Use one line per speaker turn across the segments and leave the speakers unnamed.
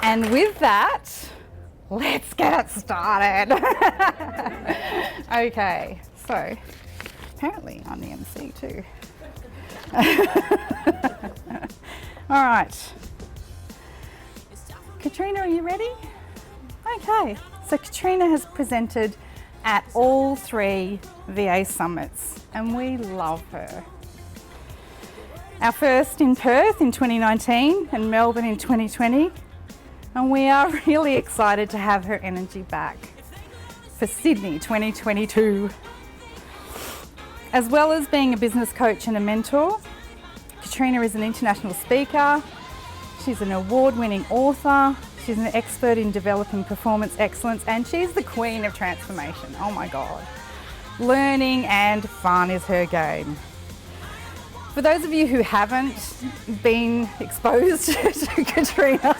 And with that, let's get it started. Okay, so apparently I'm the MC too. All right. Katrena, are you ready? Okay, so Katrena has presented at all 3 VA summits and we love her. Our first in Perth in 2019 and Melbourne in 2020, and we are really excited to have her energy back for Sydney 2022. As well as being a business coach and a mentor, Katrena is an international speaker, she's an award-winning author, she's an expert in developing performance excellence, and she's the queen of transformation. Oh my God. Learning and fun is her game. For those of you who haven't been exposed to Katrena,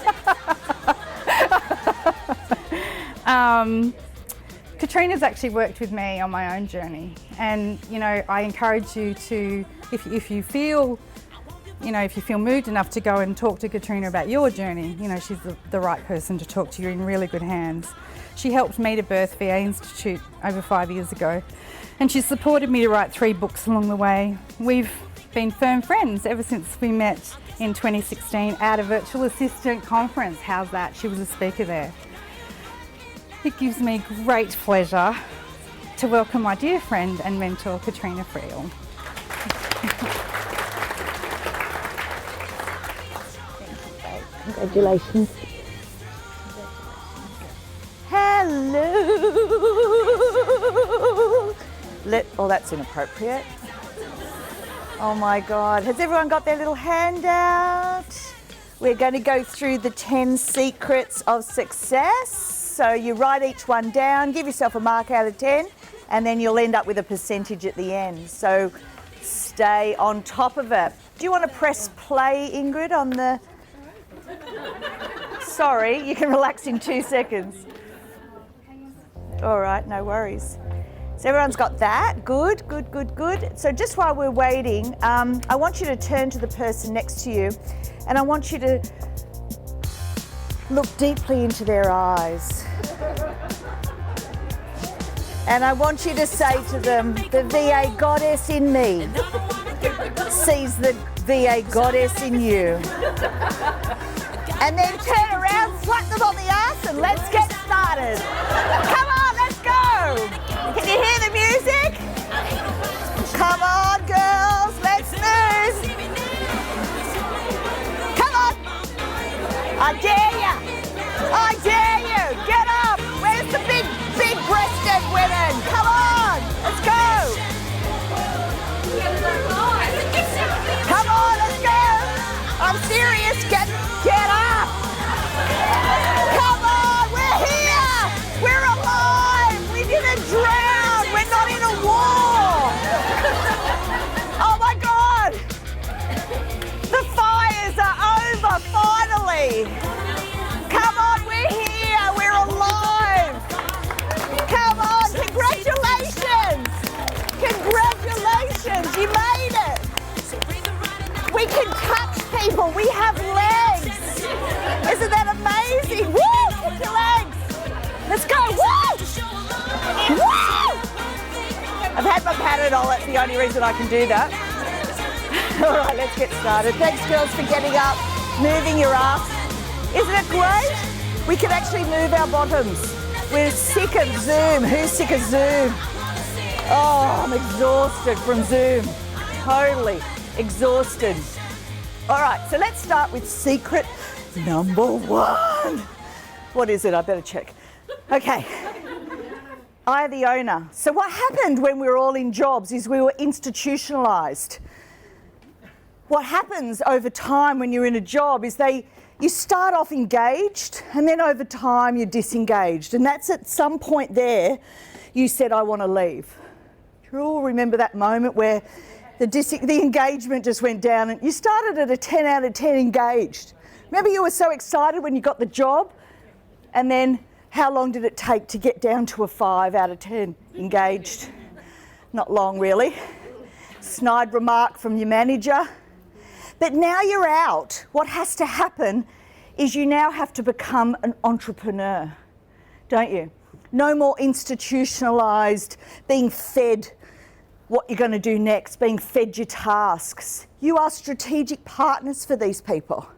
Katrena's actually worked with me on my own journey, and you know, I encourage you to, if you feel moved enough to go and talk to Katrena about your journey, you know, she's the right person to talk to. You're in really good hands. She helped me to birth VA Institute over 5 years ago, and she's supported me to write 3 books along the way. We've been firm friends ever since we met in 2016 at a virtual assistant conference. How's that? She was a speaker there. It gives me great pleasure to welcome my dear friend and mentor, Katrena Friel.
Congratulations.
Hello. Oh, that's inappropriate. Oh my God. Has everyone got their little handout? We're going to go through the 10 secrets of success. So you write each one down, give yourself a mark out of 10, and then you'll end up with a percentage at the end. So stay on top of it. Do you want to press play, Ingrid, on the... Sorry, you can relax in 2 seconds. All right, no worries. So everyone's got that. Good, good, good, good. So just while we're waiting, I want you to turn to the person next to you and I want you to look deeply into their eyes. And I want you to say to them, the VA goddess in me sees the VA goddess in you. And then turn around, slap them on the ass, and let's get started. Come on, let's go. Can you hear the music? Come on, girls, let's move. Come on. I dare you. I dare you. Get up. Where's the big breasted women? Come on, let's go. Come on, let's go. I'm serious. Get up. Come on, we're here. We're alive. We didn't drown. We're not in a war. Oh my God. The fires are over finally. Come on, we're here. We're alive. Come on, congratulations. Congratulations, you made it. We can touch people. We have legs. Isn't that amazing? Woo! Get your legs. Let's go. Woo! Woo! I've had my Panadol. That's the only reason I can do that. All right, let's get started. Thanks, girls, for getting up, moving your ass. Isn't it great? We can actually move our bottoms. We're sick of Zoom. Who's sick of Zoom? Oh, I'm exhausted from Zoom. Totally exhausted. All right, so let's start with secret number 1. What is it? I better check. Okay. I, the owner. So what happened when we were all in jobs is we were institutionalized. What happens over time when you're in a job is you start off engaged and then over time you're disengaged. And that's at some point there you said, I want to leave. Do you all remember that moment where the engagement just went down and you started at a 10 out of 10 engaged? Remember you were so excited when you got the job, and then how long did it take to get down to a 5 out of 10 engaged? Not long really. Snide remark from your manager. But now you're out. What has to happen is you now have to become an entrepreneur, don't you? No more institutionalised, being fed what you're going to do next, being fed your tasks. You are strategic partners for these people.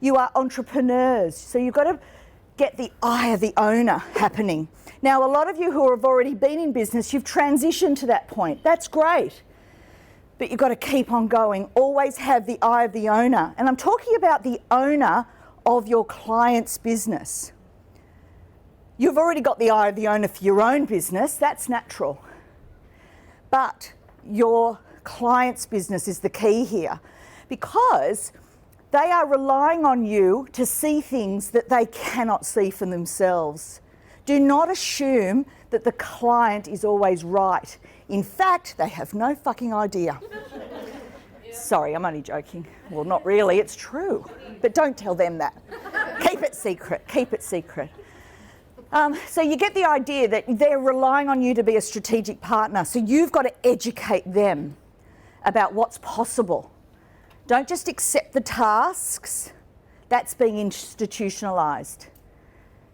You are entrepreneurs. So you've got to get the eye of the owner happening. Now, a lot of you who have already been in business, you've transitioned to that point. That's great. But you've got to keep on going. Always have the eye of the owner. And I'm talking about the owner of your client's business. You've already got the eye of the owner for your own business. That's natural. But your client's business is the key here, because they are relying on you to see things that they cannot see for themselves. Do not assume that the client is always right. In fact, they have no fucking idea. Sorry, I'm only joking. Well, not really, it's true. But don't tell them that. Keep it secret, keep it secret. So you get the idea that they're relying on you to be a strategic partner. So you've got to educate them about what's possible. Don't just accept the tasks. That's being institutionalised.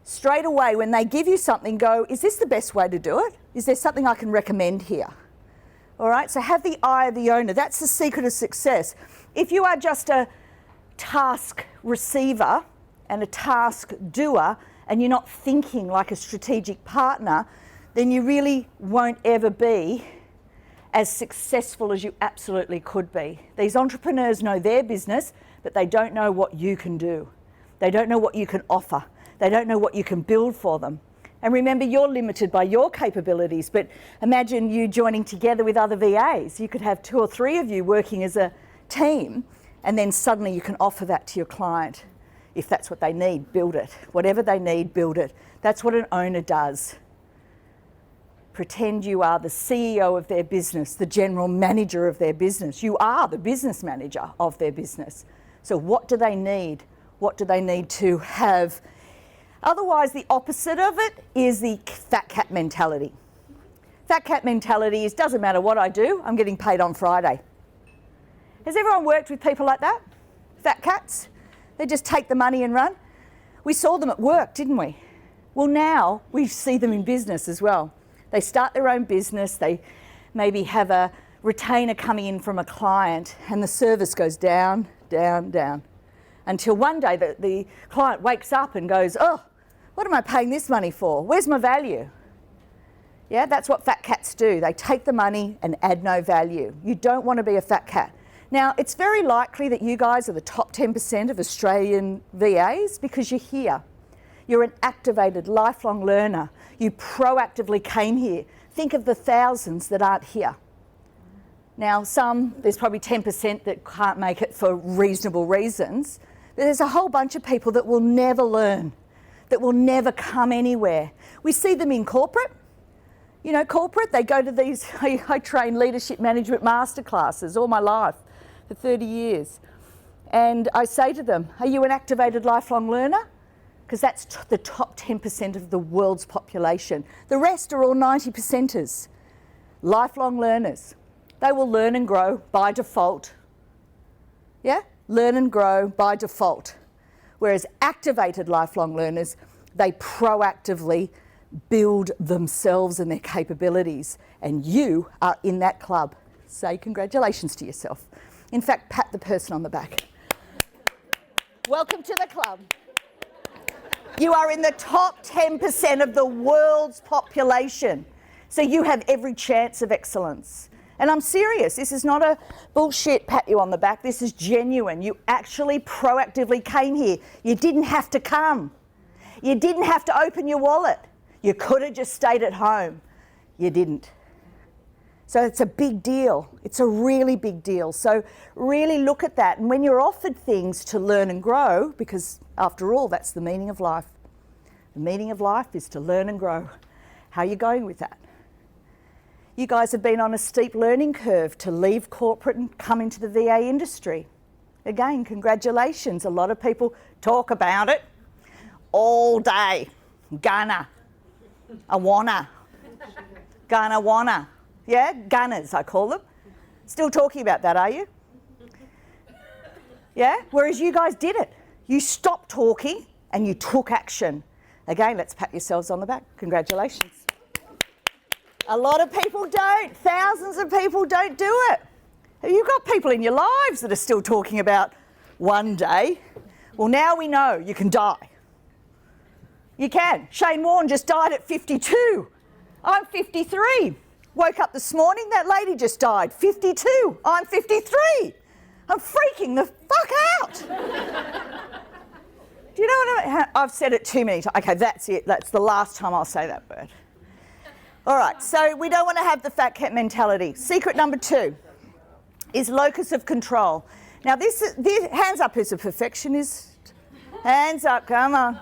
Straight away, when they give you something, go, is this the best way to do it? Is there something I can recommend here? All right, so have the eye of the owner. That's the secret of success. If you are just a task receiver and a task doer, and you're not thinking like a strategic partner, then you really won't ever be as successful as you absolutely could be. These entrepreneurs know their business, but they don't know what you can do. They don't know what you can offer. They don't know what you can build for them. And remember, you're limited by your capabilities, but imagine you joining together with other VAs. You could have 2 or 3 of you working as a team, and then suddenly you can offer that to your client. If that's what they need, build it. Whatever they need, build it. That's what an owner does. Pretend you are the CEO of their business, the general manager of their business. You are the business manager of their business. So what do they need? What do they need to have? Otherwise, the opposite of it is the fat cat mentality. Fat cat mentality is, doesn't matter what I do, I'm getting paid on Friday. Has everyone worked with people like that? Fat cats? They just take the money and run. We saw them at work, didn't we? Well, now we see them in business as well. They start their own business. They maybe have a retainer coming in from a client, and the service goes down, down, down, until one day the client wakes up and goes, oh, what am I paying this money for? Where's my value? Yeah, that's what fat cats do. They take the money and add no value. You don't want to be a fat cat. Now, it's very likely that you guys are the top 10% of Australian VAs because you're here. You're an activated, lifelong learner. You proactively came here. Think of the thousands that aren't here. Now, there's probably 10% that can't make it for reasonable reasons. But there's a whole bunch of people that will never learn, that will never come anywhere. We see them in corporate. You know, corporate, they go to these, I train leadership management masterclasses all my life. For 30 years. And I say to them, are you an activated lifelong learner? Because that's the top 10% of the world's population. The rest are all 90%ers. Lifelong learners. They will learn and grow by default. Yeah? Learn and grow by default. Whereas activated lifelong learners, they proactively build themselves and their capabilities. And you are in that club. Say congratulations to yourself. In fact, pat the person on the back. Welcome to the club. You are in the top 10% of the world's population. So you have every chance of excellence. And I'm serious. This is not a bullshit pat you on the back. This is genuine. You actually proactively came here. You didn't have to come. You didn't have to open your wallet. You could have just stayed at home. You didn't. So it's a big deal. It's a really big deal. So really look at that. And when you're offered things to learn and grow, because after all, that's the meaning of life. The meaning of life is to learn and grow. How are you going with that? You guys have been on a steep learning curve to leave corporate and come into the VA industry. Again, congratulations. A lot of people talk about it all day. Gonna. I wanna. Gonna wanna. Yeah, gunners, I call them. Still talking about that, are you? Yeah, whereas you guys did it. You stopped talking and you took action. Again, let's pat yourselves on the back. Congratulations. A lot of people don't. Thousands of people don't do it. You've got people in your lives that are still talking about one day. Well, now we know you can die. You can. Shane Warne just died at 52. I'm 53. Woke up this morning, that lady just died. 52. I'm 53. I'm freaking the fuck out. Do you know what I mean? I've said it too many times. Okay, that's it. That's the last time I'll say that word. All right, so we don't want to have the fat cat mentality. Secret number 2 is locus of control. Now, this hands up who's a perfectionist. Hands up, come on.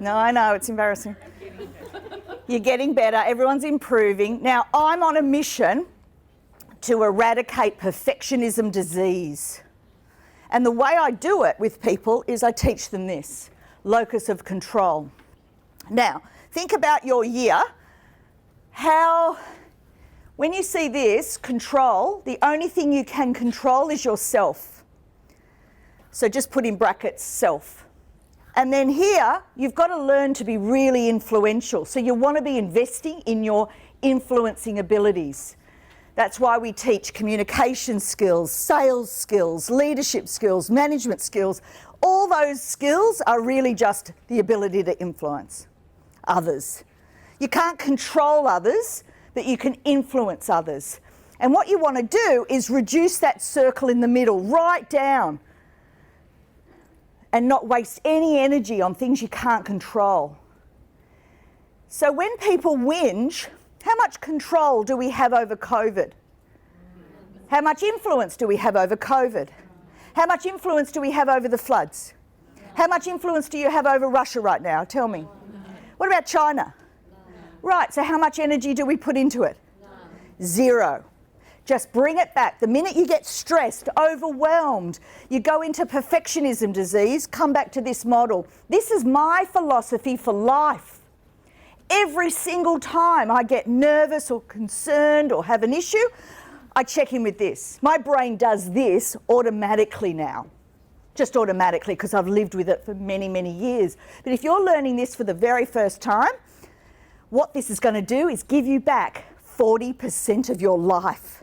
No, I know, it's embarrassing. You're getting better, everyone's improving. Now, I'm on a mission to eradicate perfectionism disease. And the way I do it with people is I teach them this, locus of control. Now, think about your year. When you see this, control, the only thing you can control is yourself. So just put in brackets, self. And then here, you've got to learn to be really influential. So you want to be investing in your influencing abilities. That's why we teach communication skills, sales skills, leadership skills, management skills. All those skills are really just the ability to influence others. You can't control others, but you can influence others. And what you want to do is reduce that circle in the middle right down and not waste any energy on things you can't control. So when people whinge, how much control do we have over COVID? How much influence do we have over COVID? How much influence do we have over the floods? How much influence do you have over Russia right now? Tell me. What about China? Right, so how much energy do we put into it? Zero. Just bring it back. The minute you get stressed, overwhelmed, you go into perfectionism disease, come back to this model. This is my philosophy for life. Every single time I get nervous or concerned or have an issue, I check in with this. My brain does this automatically now. Just automatically, because I've lived with it for many, many years. But if you're learning this for the very first time, what this is going to do is give you back 40% of your life.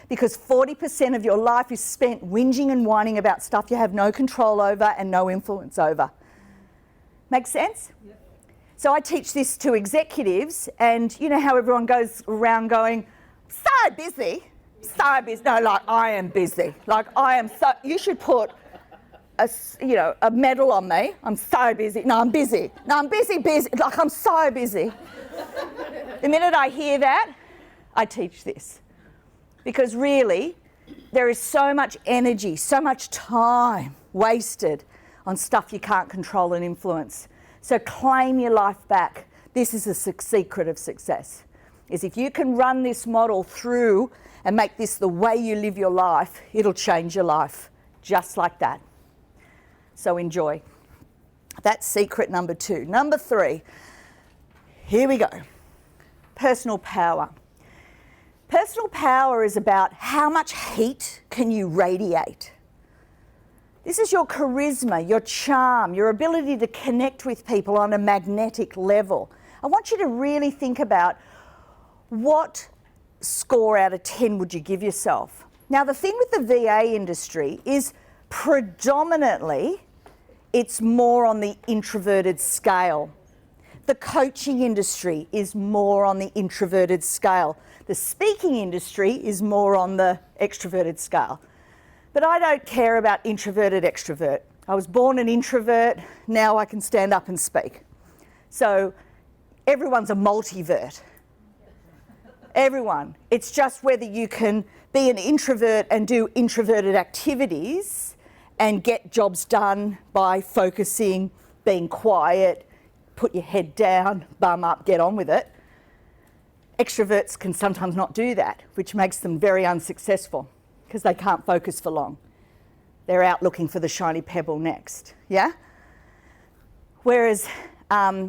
Because 40% of your life is spent whinging and whining about stuff you have no control over and no influence over. Make sense? Yep. So I teach this to executives, and you know how everyone goes around going, so busy. No, like I am busy. Like I am so, you should put a medal on me. I'm so busy. No, I'm busy. No, I'm busy. Like I'm so busy. The minute I hear that, I teach this. Because really, there is so much energy, so much time wasted on stuff you can't control and influence. So claim your life back. This is the secret of success, is if you can run this model through and make this the way you live your life, it'll change your life, just like that. So enjoy. That's secret number 2. Number 3, here we go. Personal power. Personal power is about how much heat can you radiate. This is your charisma, your charm, your ability to connect with people on a magnetic level. I want you to really think about what score out of 10 would you give yourself. Now, the thing with the VA industry is predominantly it's more on the introverted scale. The coaching industry is more on the introverted scale. The speaking industry is more on the extroverted scale. But I don't care about introverted, extrovert. I was born an introvert, now I can stand up and speak. So everyone's a multivert. Everyone. It's just whether you can be an introvert and do introverted activities and get jobs done by focusing, being quiet, put your head down, bum up, get on with it. Extroverts can sometimes not do that, which makes them very unsuccessful because they can't focus for long. They're out looking for the shiny pebble next, yeah? Whereas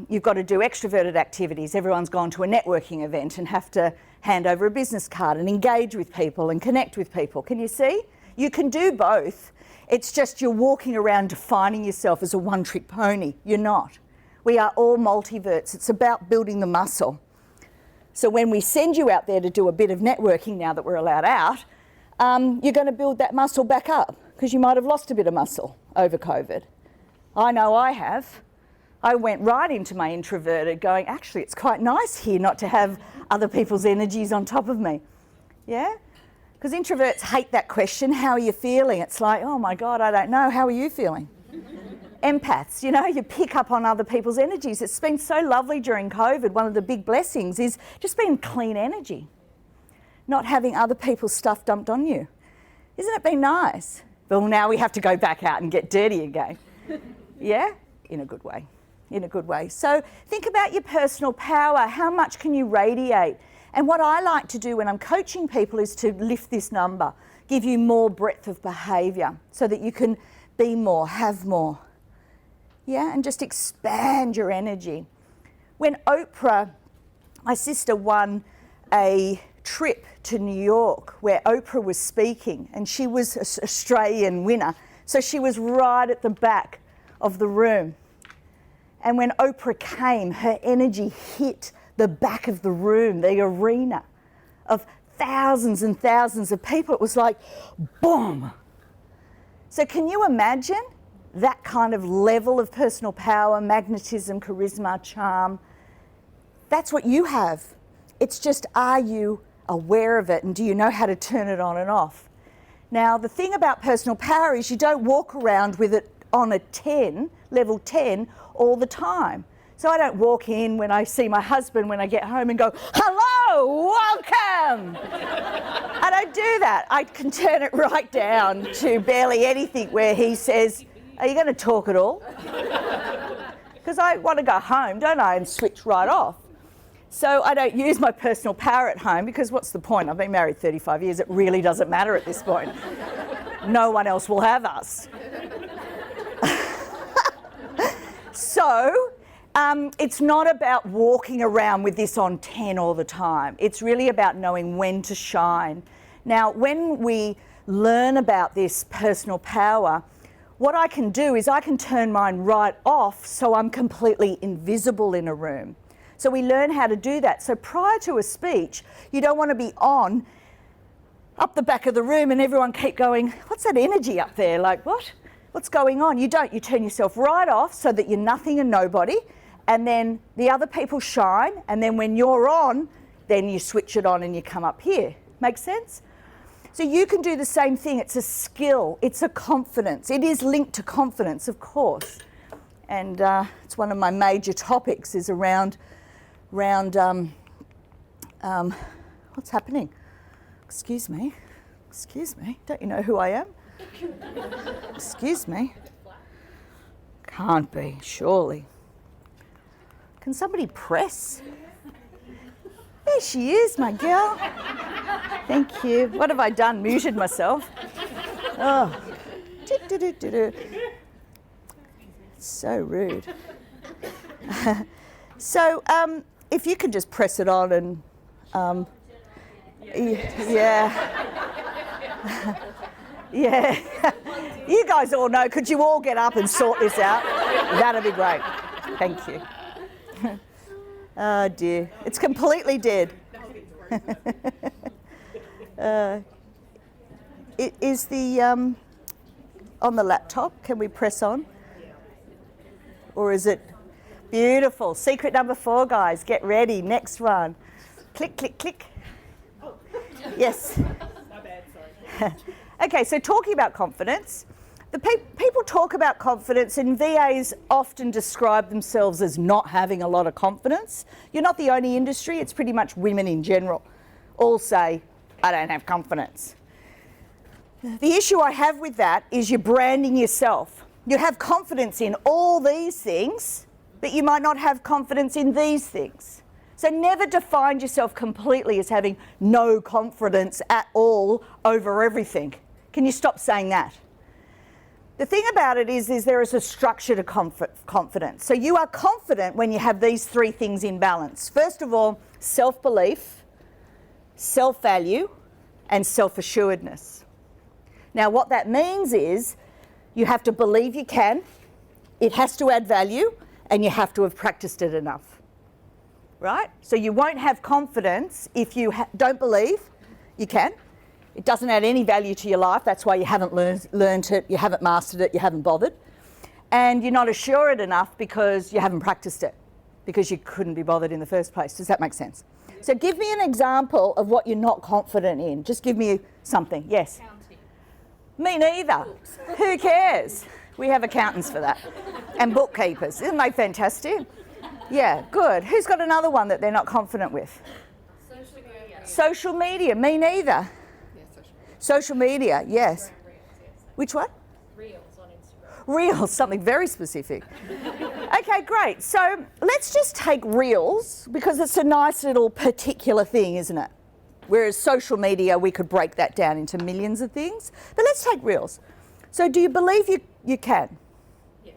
you've got to do extroverted activities. Everyone's gone to a networking event and have to hand over a business card and engage with people and connect with people. Can you see? You can do both. It's just you're walking around defining yourself as a one-trick pony. You're not. We are all multiverts. It's about building the muscle. So when we send you out there to do a bit of networking now that we're allowed out, you're going to build that muscle back up because you might have lost a bit of muscle over COVID. I know I have. I went right into my introverted going, actually, it's quite nice here not to have other people's energies on top of me. Yeah? Because introverts hate that question, how are you feeling? It's like, oh my God, I don't know, how are you feeling? Empaths, you know, you pick up on other people's energies. It's been so lovely during COVID. One of the big blessings is just being clean energy, not having other people's stuff dumped on you. Isn't it been nice? Well, now we have to go back out and get dirty again. Yeah? In a good way. In a good way. So think about your personal power. How much can you radiate? And what I like to do when I'm coaching people is to lift this number, give you more breadth of behaviour so that you can be more, have more. Yeah, and just expand your energy. When Oprah, my sister, won a trip to New York where Oprah was speaking, and she was an Australian winner, so she was right at the back of the room. And when Oprah came, her energy hit the back of the room, the arena of thousands and thousands of people. It was like, boom. So can you imagine that kind of level of personal power, magnetism, charisma, charm? That's what you have. It's just, are you aware of it and do you know how to turn it on and off? Now, the thing about personal power is you don't walk around with it on a 10, level 10, all the time. So I don't walk in when I see my husband when I get home and go, hello, welcome. I don't do that. I can turn it right down to barely anything where he says, are you going to talk at all? Because I want to go home, don't I, and switch right off. So I don't use my personal power at home because what's the point? I've been married 35 years. It really doesn't matter at this point. No one else will have us. So it's not about walking around with this on 10 all the time. It's really about knowing when to shine. Now, when we learn about this personal power, what I can do is I can turn mine right off so I'm completely invisible in a room. So we learn how to do that. So prior to a speech, you don't want to be on up the back of the room and everyone keep going, what's that energy up there? Like, what? What's going on? You don't. You turn yourself right off so that you're nothing and nobody, and then the other people shine, and then when you're on, then you switch it on and you come up here. Make sense? So you can do the same thing. It's a skill. It's a confidence. It is linked to confidence, of course. And it's one of my major topics is around what's happening? Excuse me. Excuse me. Don't you know who I am? Excuse me. Can't be, surely. Can somebody press? There she is, my girl. Thank you. What have I done? Muted myself. Oh. So rude. So, if you could just press it on and, yeah. Yeah. You guys all know, could you all get up and sort this out? That'd be great. Thank you. Oh dear, it's completely dead. Is the, on the laptop, can we press on? Or is it beautiful? Secret number 4, guys, get ready, next one. Click, click, click. Yes.
My bad, sorry.
Okay, so talking about confidence, people talk about confidence and VAs often describe themselves as not having a lot of confidence. You're not the only industry, it's pretty much women in general all say, I don't have confidence. The issue I have with that is you're branding yourself. You have confidence in all these things, but you might not have confidence in these things. So never define yourself completely as having no confidence at all over everything. Can you stop saying that? The thing about it is there is a structure to confidence. So you are confident when you have these 3 things in balance. First of all, self-belief, self-value, and self-assuredness. Now, what that means is you have to believe you can, it has to add value, and you have to have practiced it enough, right? So you won't have confidence if you don't believe you can. It doesn't add any value to your life. That's why you haven't learned it, you haven't mastered it, you haven't bothered. And you're not assured enough because you haven't practiced it, because you couldn't be bothered in the first place. Does that make sense? So give me an example of what you're not confident in. Just give me something. Yes?
Counting.
Me neither. Who cares? We have accountants for that. And bookkeepers. Isn't they fantastic? Yeah, good. Who's got another one that they're not confident with?
Social media.
Social media. Me neither.
Yeah,
Social media, yes. Which one?
Reels on Instagram.
Reels, something very specific. Okay, great. So let's just take Reels, because it's a nice little particular thing, isn't it? Whereas social media, we could break that down into millions of things. But let's take Reels. So do you believe you can?
Yes.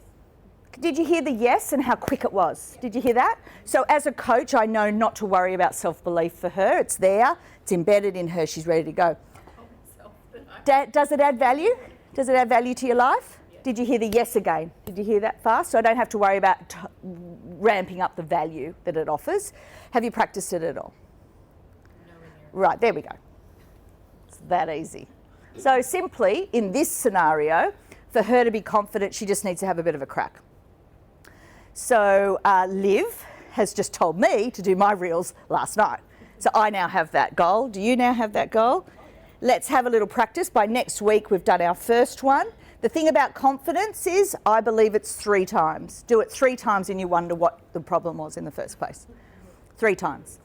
Did you hear the yes and how quick it was? Did you hear that? So as a coach, I know not to worry about self-belief for her. It's there. It's embedded in her. She's ready to go. Does it add value? Does it add value to your life? Yes. Did you hear the yes again? Did you hear that fast? So I don't have to worry about ramping up the value that it offers. Have you practiced it at all?
No.
Right, there we go. It's that easy. So simply, in this scenario, for her to be confident, she just needs to have a bit of a crack. So Liv has just told me to do my reels last night. So I now have that goal. Do you now have that goal? Let's have a little practice. By next week, we've done our first one. The thing about confidence is, I believe it's 3 times. Do it 3 times and you wonder what the problem was in the first place. 3 times.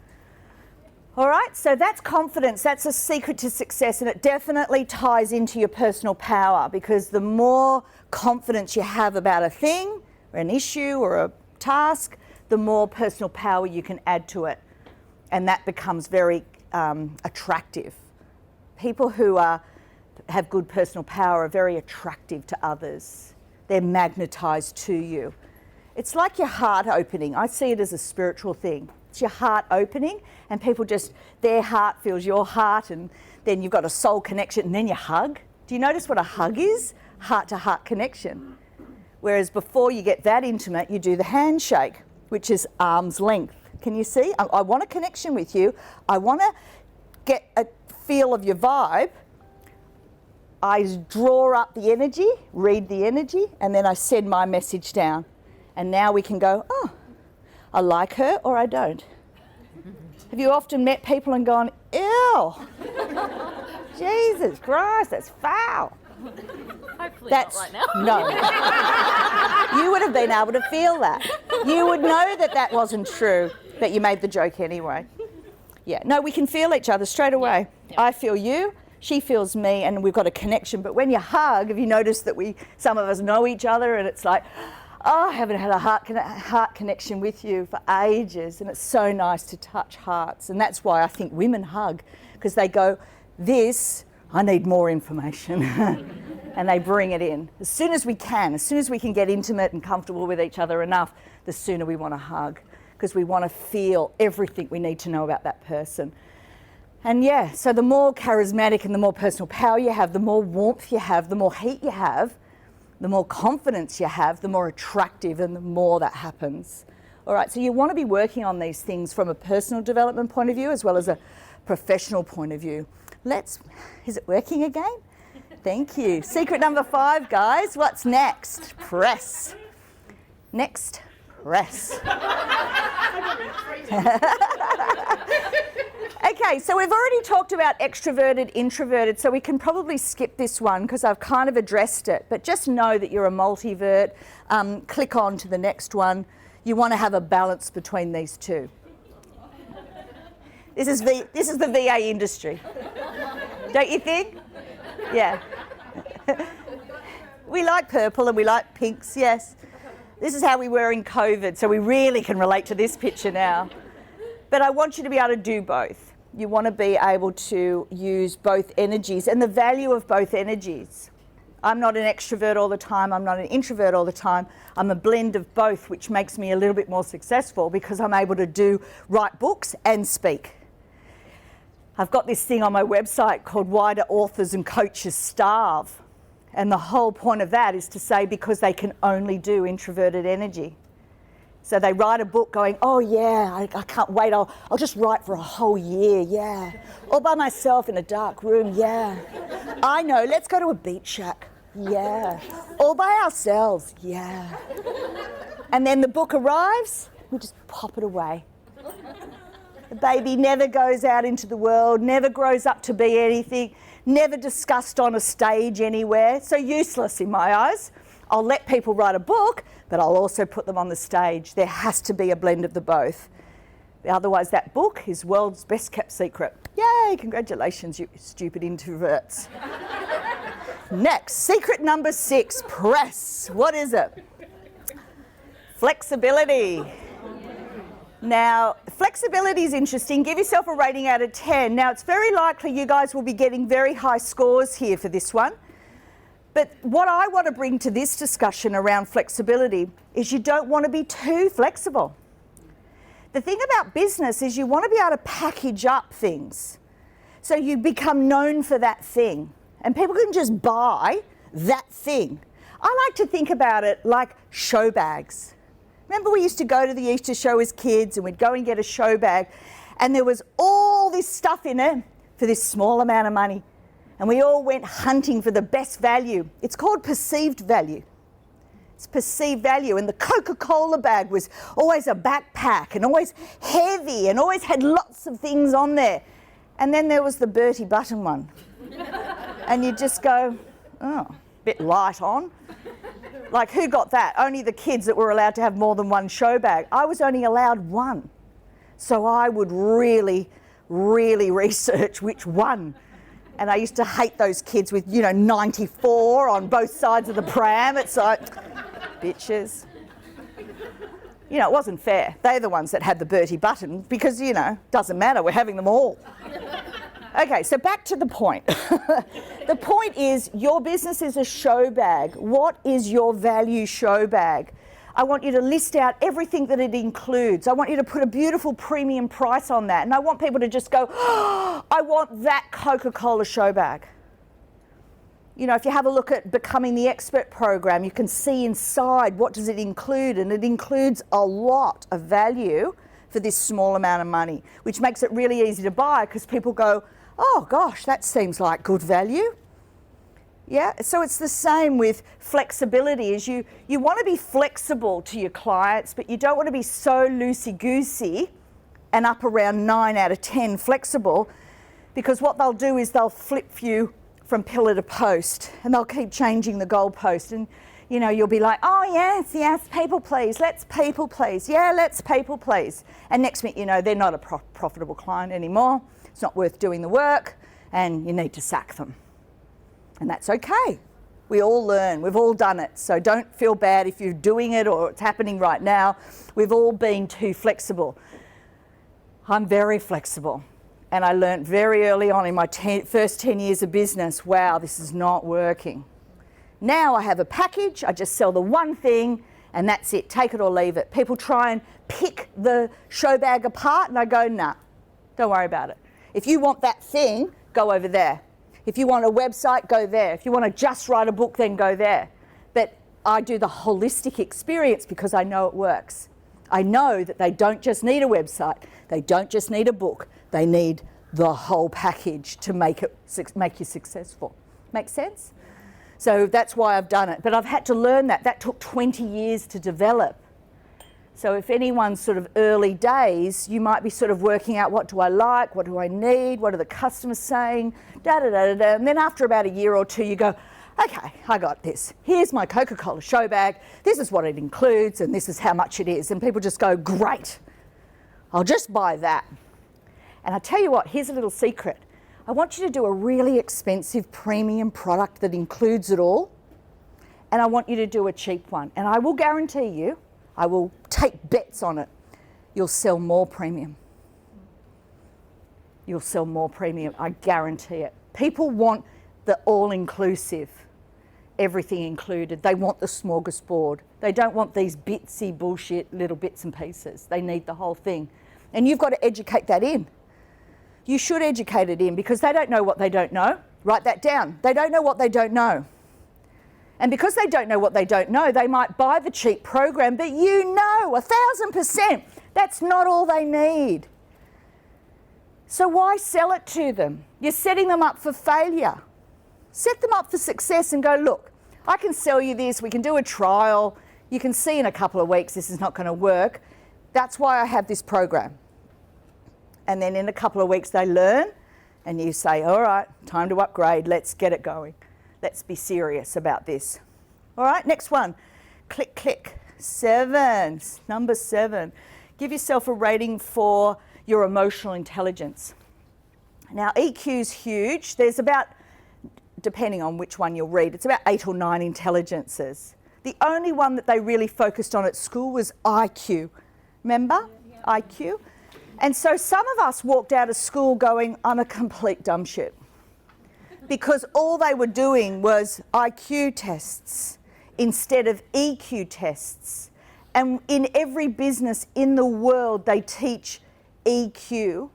All right, so that's confidence. That's a secret to success, and it definitely ties into your personal power, because the more confidence you have about a thing, or an issue, or a task, the more personal power you can add to it. And that becomes very attractive. People who have good personal power are very attractive to others. They're magnetised to you. It's like your heart opening. I see it as a spiritual thing. It's your heart opening, and people just, their heart feels your heart, and then you've got a soul connection, and then you hug. Do you notice what a hug is? Heart-to-heart connection. Whereas before you get that intimate, you do the handshake, which is arm's length. Can you see? I want a connection with you. I want to get a feel of your vibe. I draw up the energy, read the energy, and then I send my message down. And now we can go, oh, I like her or I don't. Have you often met people and gone, ew, Jesus Christ, that's foul?
Hopefully
That's,
not right now.
No. You would have been able to feel that. You would know that that wasn't true, but you made the joke anyway. Yeah, no, we can feel each other straight away.
Yeah.
I feel you, she feels me, and we've got a connection. But when you hug, have you noticed that some of us know each other, and it's like, oh, I haven't had a heart connection with you for ages, and it's so nice to touch hearts. And that's why I think women hug, because they go, I need more information. And they bring it in. As soon as we can get intimate and comfortable with each other enough, the sooner we want to hug, because we want to feel everything we need to know about that person. And yeah, so the more charismatic and the more personal power you have, the more warmth you have, the more heat you have, the more confidence you have, the more attractive, and the more that happens. All right, so you want to be working on these things from a personal development point of view as well as a professional point of view. Is it working again? Thank you. Secret number 5, guys. What's next? Press. Next, press. Okay, so we've already talked about extroverted, introverted, so we can probably skip this one because I've kind of addressed it. But just know that you're a multivert. Click on to the next one. You want to have a balance between these two. This is the VA industry. Don't you think? Yeah. We like purple and we like pinks, yes. This is how we were in COVID, so we really can relate to this picture now. But I want you to be able to do both. You want to be able to use both energies and the value of both energies. I'm not an extrovert all the time, I'm not an introvert all the time. I'm a blend of both, which makes me a little bit more successful because I'm able to write books and speak. I've got this thing on my website called Why Do Authors and Coaches Starve? And the whole point of that is to say because they can only do introverted energy. So they write a book going, oh yeah, I can't wait, I'll just write for a whole year, yeah. All by myself in a dark room, yeah. I know, let's go to a beach shack, yeah. All by ourselves, yeah. And then the book arrives, we just pop it away. The baby never goes out into the world, never grows up to be anything, never discussed on a stage anywhere, so useless in my eyes. I'll let people write a book, but I'll also put them on the stage. There has to be a blend of the both. Otherwise, that book is world's best kept secret. Yay, congratulations, you stupid introverts. Next, secret number 6, press. What is it? Flexibility. Now, flexibility is interesting. Give yourself a rating out of 10. Now, it's very likely you guys will be getting very high scores here for this one. But what I want to bring to this discussion around flexibility is you don't want to be too flexible. The thing about business is you want to be able to package up things so you become known for that thing. And people can just buy that thing. I like to think about it like show bags. Remember we used to go to the Easter show as kids and we'd go and get a show bag and there was all this stuff in it for this small amount of money. And we all went hunting for the best value. It's called perceived value. It's perceived value. And the Coca-Cola bag was always a backpack and always heavy and always had lots of things on there. And then there was the Bertie Button one. And you just go, oh, a bit light on. Like who got that? Only the kids that were allowed to have more than one show bag. I was only allowed one. So I would really, really research which one. And I used to hate those kids with, 94 on both sides of the pram. It's like, bitches. It wasn't fair. They're the ones that had the Bertie Button because, doesn't matter, we're having them all. Okay, so back to the point. The point is your business is a show bag. What is your value show bag? I want you to list out everything that it includes. I want you to put a beautiful premium price on that. And I want people to just go, oh, I want that Coca-Cola show bag. If you have a look at Becoming the Expert program, you can see inside what does it include. And it includes a lot of value for this small amount of money, which makes it really easy to buy because people go, oh gosh, that seems like good value. Yeah, so it's the same with flexibility. Is you want to be flexible to your clients, but you don't want to be so loosey-goosey and up around 9 out of 10 flexible, because what they'll do is they'll flip you from pillar to post and they'll keep changing the goalpost. And you'll be like, oh yes, people please, let's people please. Yeah, let's people please. And next minute, they're not a profitable client anymore. It's not worth doing the work and you need to sack them. And that's okay. We all learn. We've all done it. So don't feel bad if you're doing it or it's happening right now. We've all been too flexible. I'm very flexible. And I learned very early on in my first 10 years of business, wow, this is not working. Now I have a package. I just sell the one thing and that's it. Take it or leave it. People try and pick the show bag apart and I go, nah, don't worry about it. If you want that thing, go over there. If you want a website, go there. If you want to just write a book, then go there. But I do the holistic experience because I know it works. I know that they don't just need a website. They don't just need a book. They need the whole package to make you successful. Make sense? So that's why I've done it. But I've had to learn that. That took 20 years to develop. So if anyone's sort of early days, you might be sort of working out what do I like, what do I need, what are the customers saying, da-da-da-da-da. And then after about a year or two, you go, okay, I got this. Here's my Coca-Cola show bag. This is what it includes and this is how much it is. And people just go, great, I'll just buy that. And I tell you what, here's a little secret. I want you to do a really expensive premium product that includes it all. And I want you to do a cheap one. And I will guarantee you, I will take bets on it, you'll sell more premium. You'll sell more premium, I guarantee it. People want the all-inclusive, everything included. They want the smorgasbord. They don't want these bitsy bullshit little bits and pieces. They need the whole thing. And you've got to educate that in. you should educate it in, because they don't know what they don't know. Write that down. They don't know what they don't know. And because they don't know what they don't know, they might buy the cheap program, but you know 1,000% that's not all they need. So why sell it to them? You're setting them up for failure. Set them up for success and go, look, I can sell you this, we can do a trial, you can see in a couple of weeks this is not going to work. That's why I have this program. And then in a couple of weeks they learn, and you say, all right, time to upgrade, let's get it going. Let's be serious about this. All right, next one. Click, click. 7, number 7. Give yourself a rating for your emotional intelligence. Now, EQ's huge. There's about, depending on which one you'll read, it's about 8 or 9 intelligences. The only one that they really focused on at school was IQ. Remember? Yeah. IQ. And so some of us walked out of school going, I'm a complete dumb shit. Because all they were doing was IQ tests instead of EQ tests. And in every business in the world, they teach EQ.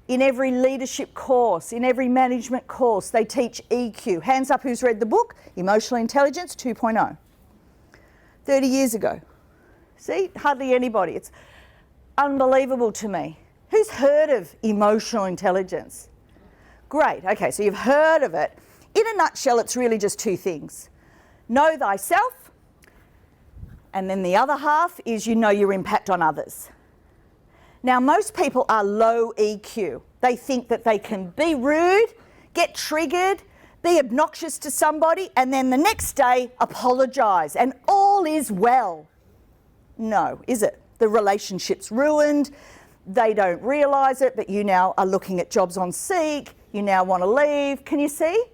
In every leadership course, in every management course, they teach EQ. Hands up who's read the book, Emotional Intelligence 2.0. 30 years ago. See, hardly anybody. It's unbelievable to me. Who's heard of emotional intelligence? Great, okay, so you've heard of it. In a nutshell, it's really just 2 things. Know thyself, and then the other half is you know your impact on others. Now, most people are low EQ. They think that they can be rude, get triggered, be obnoxious to somebody, and then the next day apologise, and all is well. No, is it? The relationship's ruined, they don't realise it, but you now are looking at jobs on Seek, you now want to leave. Can you see?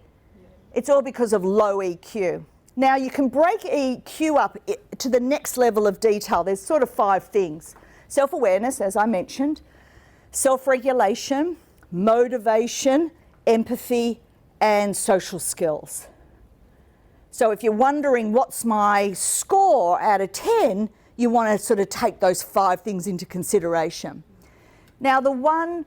It's all because of low EQ. Now, you can break EQ up to the next level of detail. There's sort of 5 things. Self-awareness, as I mentioned, self-regulation, motivation, empathy, and social skills. So if you're wondering what's my score out of 10, you want to sort of take those 5 things into consideration. Now, the one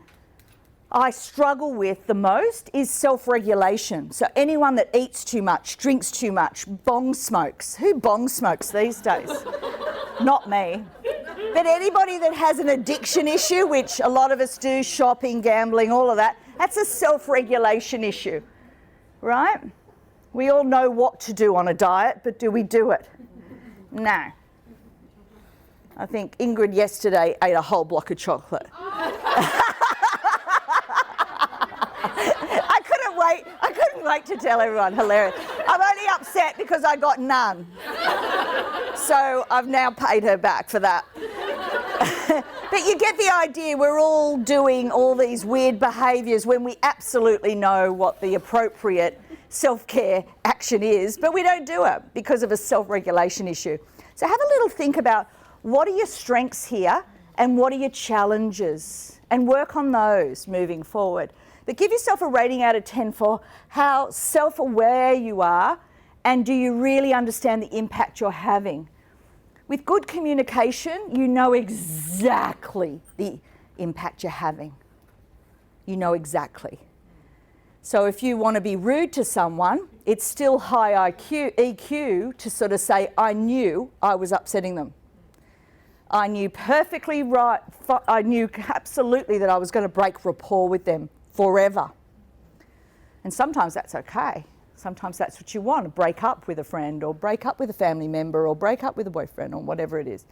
I struggle with the most is self-regulation. So anyone that eats too much, drinks too much, bong smokes. Who bong smokes these days? Not me. But anybody that has an addiction issue, which a lot of us do, shopping, gambling, all of that, that's a self-regulation issue, right? We all know what to do on a diet, but do we do it? No. I think Ingrid yesterday ate a whole block of chocolate. I couldn't wait to tell everyone. Hilarious. I'm only upset because I got none. So I've now paid her back for that. But you get the idea. We're all doing all these weird behaviours when we absolutely know what the appropriate self-care action is, but we don't do it because of a self-regulation issue. So have a little think about what are your strengths here and what are your challenges, and work on those moving forward. But give yourself a rating out of 10 for how self-aware you are, and do you really understand the impact you're having. With good communication, you know exactly the impact you're having. You know exactly. So if you want to be rude to someone, it's still high EQ to sort of say, I knew I was upsetting them. I knew perfectly right, I knew absolutely that I was going to break rapport with them forever. And sometimes that's okay. Sometimes that's what you want, to break up with a friend or break up with a family member or break up with a boyfriend or whatever it is.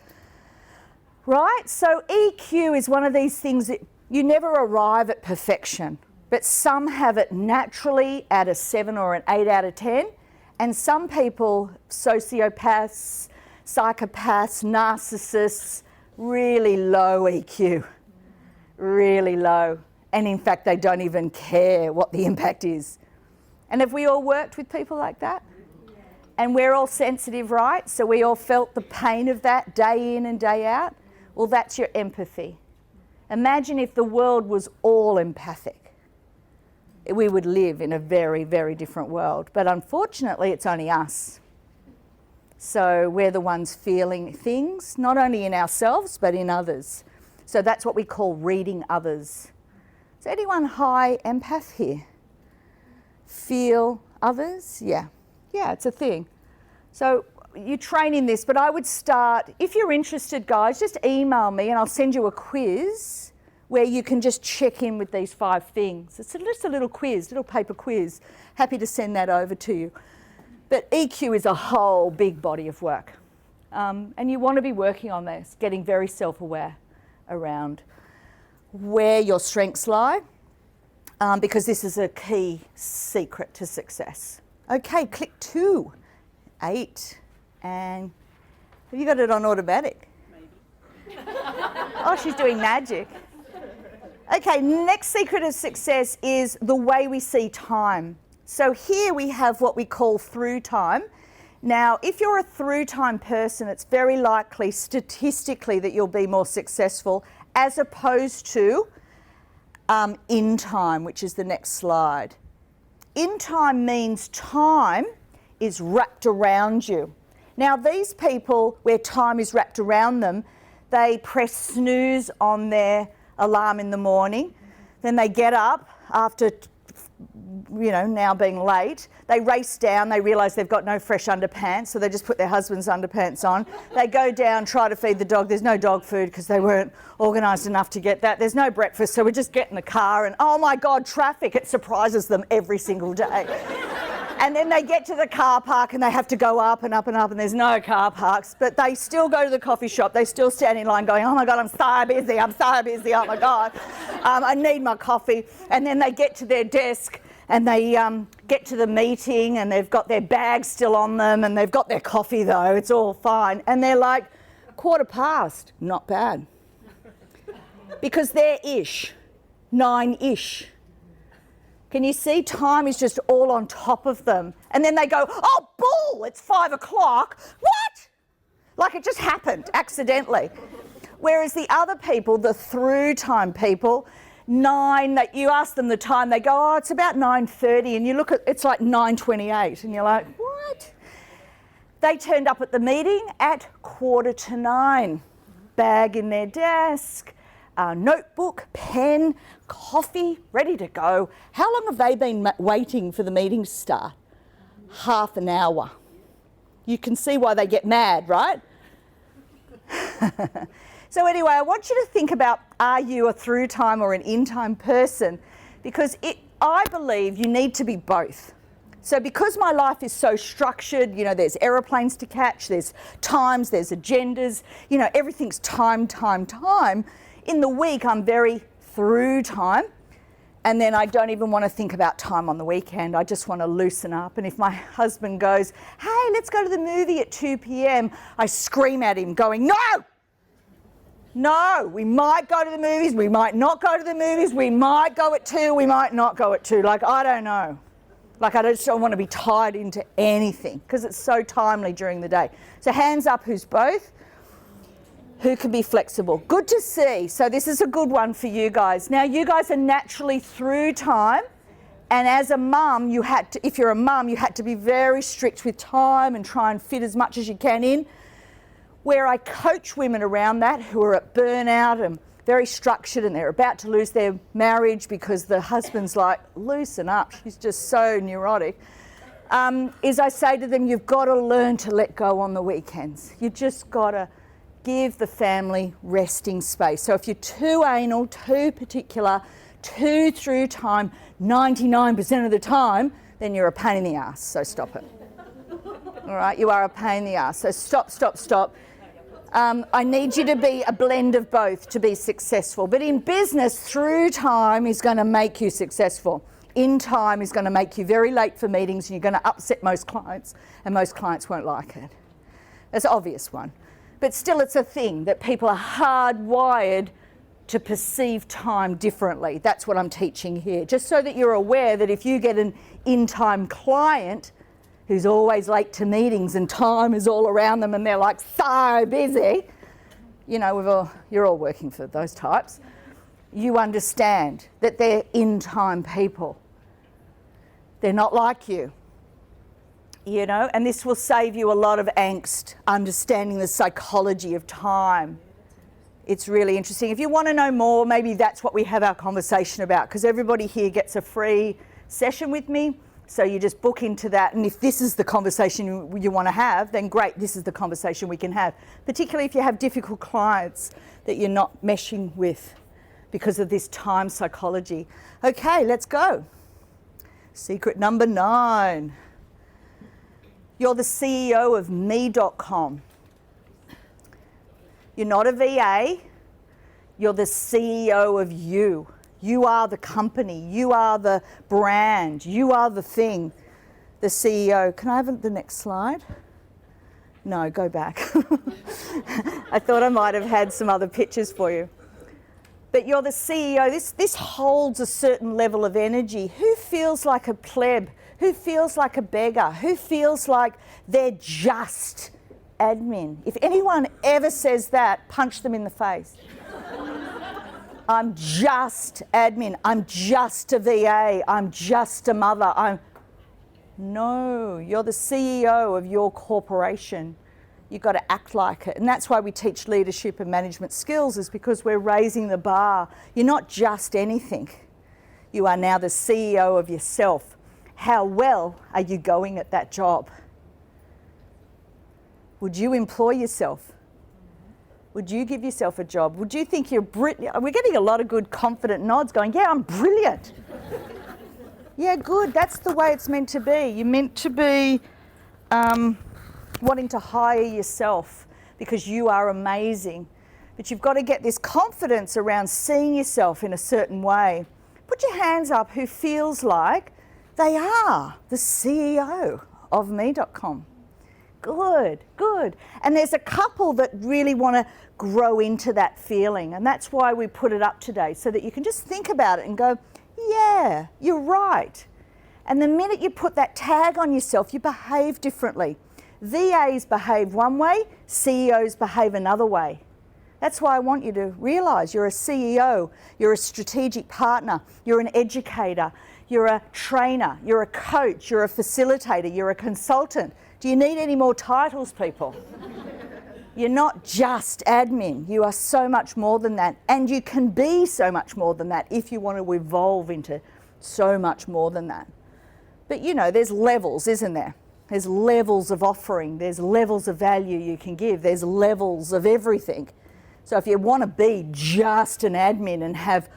Right? So EQ is one of these things that you never arrive at perfection, but some have it naturally at a 7 or an 8 out of 10, and some people, sociopaths, psychopaths, narcissists, really low EQ, really low. And in fact, they don't even care what the impact is. And have we all worked with people like that? And we're all sensitive, right? So we all felt the pain of that day in and day out. Well, that's your empathy. Imagine if the world was all empathic. We would live in a very, very different world. But unfortunately, it's only us. So we're the ones feeling things, not only in ourselves, but in others. So that's what we call reading others. Is anyone high empath here? Feel others? Yeah. Yeah, it's a thing. So you train in this, but I would start, if you're interested, guys, just email me and I'll send you a quiz where you can just check in with these 5 things. It's just a little quiz, little paper quiz. Happy to send that over to you. But EQ is a whole big body of work. And you want to be working on this, getting very self-aware around where your strengths lie, because this is a key secret to success. Okay, click 2, 8, and have you got it on automatic? Maybe. Oh, she's doing magic. Okay, next secret of success is the way we see time. So here we have what we call through time. Now, if you're a through time person, it's very likely statistically that you'll be more successful as opposed to in time, which is the next slide. In time means time is wrapped around you. Now, these people where time is wrapped around them, they press snooze on their alarm in the morning, then they get up after, now being late, they race down, they realise they've got no fresh underpants, so they just put their husband's underpants on. They go down, try to feed the dog. There's no dog food because they weren't organised enough to get that. There's no breakfast, so we just get in the car and, oh my God, traffic, it surprises them every single day. And then they get to the car park and they have to go up and up and up and there's no car parks, but they still go to the coffee shop. They still stand in line going, oh my God, I'm so busy, oh my God. I need my coffee. And then they get to their desk and they get to the meeting and they've got their bags still on them and they've got their coffee though, it's all fine. And they're like, 1:15, not bad. Because they're ish, 9-ish. Can you see? Time is just all on top of them. And then they go, oh, bull, it's 5 o'clock. What? Like it just happened accidentally. Whereas the other people, the through time people, that you ask them the time, they go, oh, it's about 9:30, and you look at, it's like 9:28, and you're like, what? They turned up at the meeting at 9:15. Bag in their desk, notebook, pen, coffee, ready to go. How long have they been waiting for the meeting to start? Half an hour. You can see why they get mad, right? So anyway, I want you to think about, are you a through time or an in time person? Because I believe you need to be both. So because my life is so structured, there's aeroplanes to catch, there's times, there's agendas, everything's time. In the week, I'm very through time. And then I don't even want to think about time on the weekend. I just want to loosen up. And if my husband goes, hey, let's go to the movie at 2 p.m, I scream at him going, no, we might go to the movies, we might not go to the movies, we might go at 2, we might not go at 2. Like, I don't know. Like, I just don't want to be tied into anything because it's so timely during the day. So hands up who's both. Who can be flexible? Good to see. So this is a good one for you guys. Now, you guys are naturally through time. And as a mum, if you're a mum, you had to be very strict with time and try and fit as much as you can in. Where I coach women around that who are at burnout and very structured and they're about to lose their marriage because the husband's like, loosen up, she's just so neurotic, is I say to them, you've got to learn to let go on the weekends. You just got to give the family resting space. So if you're too anal, too particular, too through time, 99% of the time, then you're a pain in the ass, so stop it. All right, you are a pain in the ass, so stop. I need you to be a blend of both to be successful. But in business, through time is going to make you successful. In time is going to make you very late for meetings and you're going to upset most clients and most clients won't like it. That's an obvious one. But still, it's a thing that people are hardwired to perceive time differently. That's what I'm teaching here. Just so that you're aware that if you get an in-time client who's always late to meetings and time is all around them and they're like so busy, you're all working for those types, you understand that they're in-time people. They're not like you. And this will save you a lot of angst, understanding the psychology of time. It's really interesting. If you want to know more, maybe that's what we have our conversation about, because everybody here gets a free session with me. So you just book into that, and if this is the conversation you want to have, then great, this is the conversation we can have. Particularly if you have difficult clients that you're not meshing with because of this time psychology. Okay, let's go. Secret number 9. You're the CEO of me.com. You're not a VA, you're the CEO of you. You are the company, you are the brand, you are the thing, the CEO. Can I have the next slide? No, go back. I thought I might have had some other pictures for you. But you're the CEO. This holds a certain level of energy. Who feels like a pleb? Who feels like a beggar? Who feels like they're just admin? If anyone ever says that, punch them in the face. I'm just admin, I'm just a VA, I'm just a mother, No, you're the CEO of your corporation. You've got to act like it. And that's why we teach leadership and management skills, is because we're raising the bar. You're not just anything. You are now the CEO of yourself. How well are you going at that job? Would you employ yourself? Would you give yourself a job? Would you think you're brilliant? We're getting a lot of good confident nods going, yeah, I'm brilliant. Yeah, good. That's the way it's meant to be. You're meant to be wanting to hire yourself because you are amazing. But you've got to get this confidence around seeing yourself in a certain way. Put your hands up who feels like they are the CEO of me.com. Good, good. And there's a couple that really want to grow into that feeling, and that's why we put it up today, so that you can just think about it and go, yeah, you're right. And the minute you put that tag on yourself, you behave differently. VAs behave one way, CEOs behave another way. That's why I want you to realise you're a CEO, you're a strategic partner, you're an educator, you're a trainer, you're a coach, you're a facilitator, you're a consultant. Do you need any more titles, people? You're not just admin. You are so much more than that. And you can be so much more than that if you want to evolve into so much more than that. But you know, there's levels, isn't there? There's levels of offering. There's levels of value you can give. There's levels of everything. So if you want to be just an admin and have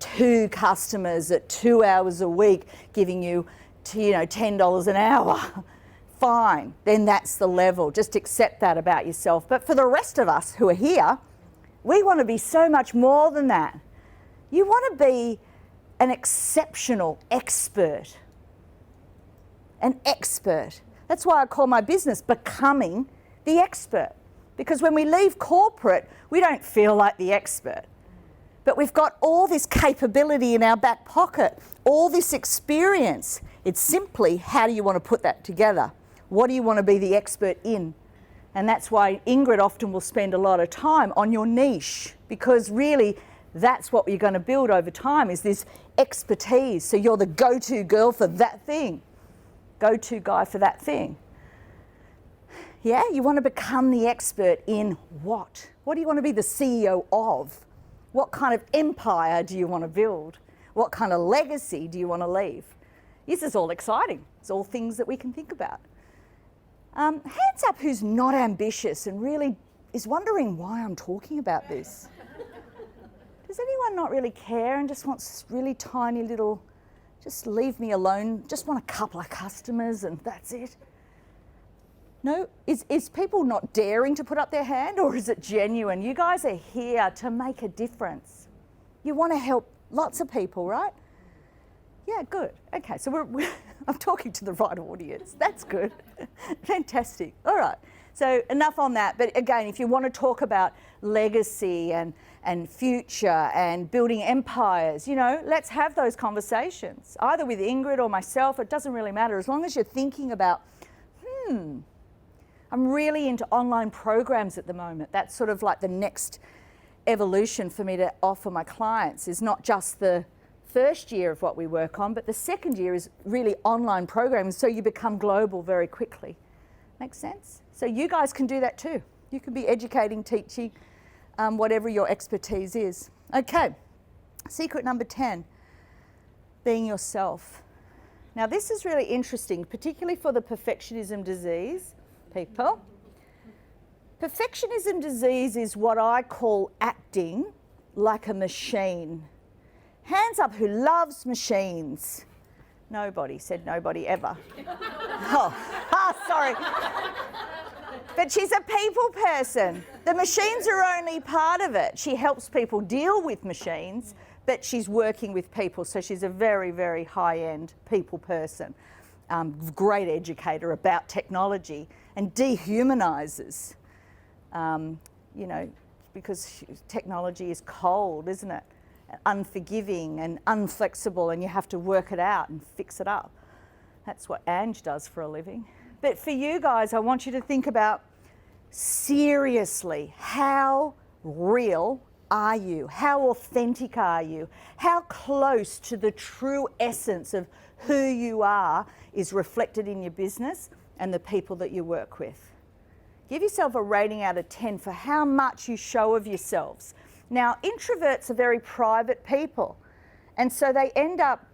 2 customers at 2 hours a week giving you, $10 an hour, fine, then that's the level. Just accept that about yourself. But for the rest of us who are here, we want to be so much more than that. You want to be an exceptional expert. An expert. That's why I call my business Becoming the Expert. Because when we leave corporate, we don't feel like the expert. But we've got all this capability in our back pocket, all this experience. It's simply, how do you want to put that together? What do you want to be the expert in? And that's why Ingrid often will spend a lot of time on your niche, because really that's what you're going to build over time, is this expertise. So you're the go-to girl for that thing, go-to guy for that thing. Yeah, you want to become the expert in what? What do you want to be the CEO of? What kind of empire do you want to build? What kind of legacy do you want to leave? This is all exciting. It's all things that we can think about. Hands up who's not ambitious and really is wondering why I'm talking about this. Does anyone not really care and just wants really tiny little, just leave me alone, just want a couple of customers and that's it? No? Is people not daring to put up their hand, or is it genuine? You guys are here to make a difference. You want to help lots of people, right? Yeah, good. Okay, so I'm talking to the right audience. That's good. Fantastic. All right. So enough on that. But again, if you want to talk about legacy and future and building empires, let's have those conversations, either with Ingrid or myself. It doesn't really matter, as long as you're thinking about, I'm really into online programs at the moment. That's sort of like the next evolution for me to offer my clients, is not just the first year of what we work on, but the second year is really online programs, so you become global very quickly. Make sense? So you guys can do that too. You can be educating, teaching, whatever your expertise is. Okay, secret number 10, being yourself. Now this is really interesting, particularly for the perfectionism disease people. Perfectionism disease is what I call acting like a machine. Hands up who loves machines. Nobody said nobody ever. Sorry. But she's a people person. The machines are only part of it. She helps people deal with machines, but she's working with people, so she's a very, very high-end people person. Great educator about technology and dehumanises, you know, because technology is cold, isn't it? Unforgiving and unflexible, and you have to work it out and fix it up. That's what Ange does for a living. But for you guys, I want you to think about, seriously, how real are you? How authentic are you? How close to the true essence of who you are is reflected in your business and the people that you work with? Give yourself a rating out of 10 for how much you show of yourselves. Now, introverts are very private people, and so they end up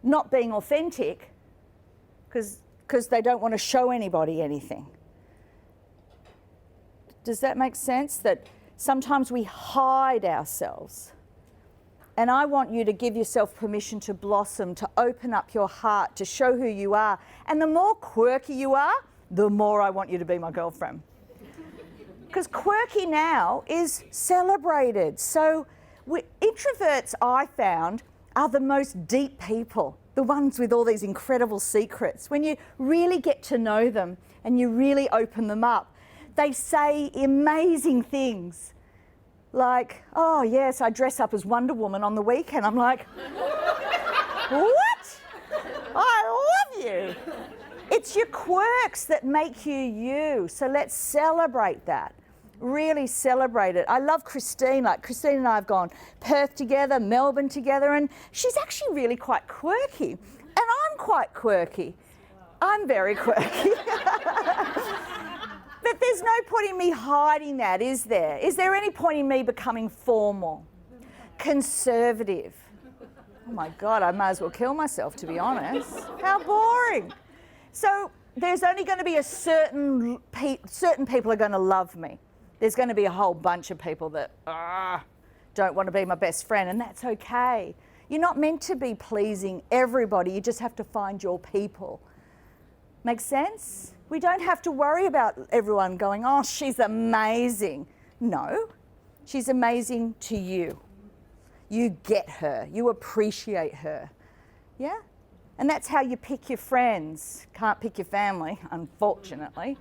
not being authentic because they don't want to show anybody anything. Does that make sense? That sometimes we hide ourselves. And I want you to give yourself permission to blossom, to open up your heart, to show who you are. And the more quirky you are, the more I want you to be my girlfriend. Because quirky now is celebrated. So introverts, I found, are the most deep people, the ones with all these incredible secrets. When you really get to know them and you really open them up, they say amazing things. Like, oh yes, I dress up as Wonder Woman on the weekend. I'm like, what? I love you. It's your quirks that make you you. So let's celebrate that. Really celebrate it. I love Christine. Like Christine and I have gone Perth together, Melbourne together, and she's actually really quite quirky. And I'm quite quirky. I'm very quirky. But there's no point in me hiding that, is there? Is there any point in me becoming formal, conservative? Oh my God, I might as well kill myself, to be honest. How boring. So there's only going to be a certain people are going to love me. There's going to be a whole bunch of people that don't want to be my best friend, and that's okay. You're not meant to be pleasing everybody. You just have to find your people. Make sense? We don't have to worry about everyone going, oh, she's amazing. No, she's amazing to you. You get her. You appreciate her. Yeah? And that's how you pick your friends. Can't pick your family, unfortunately.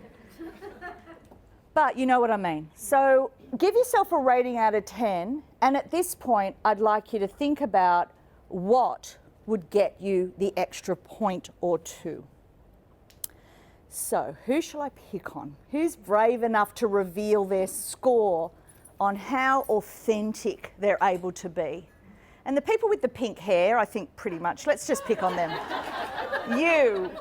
But you know what I mean. So give yourself a rating out of 10. And at this point, I'd like you to think about what would get you the extra point or two. So who shall I pick on? Who's brave enough to reveal their score on how authentic they're able to be? And the people with the pink hair, I think pretty much, let's just pick on them. You.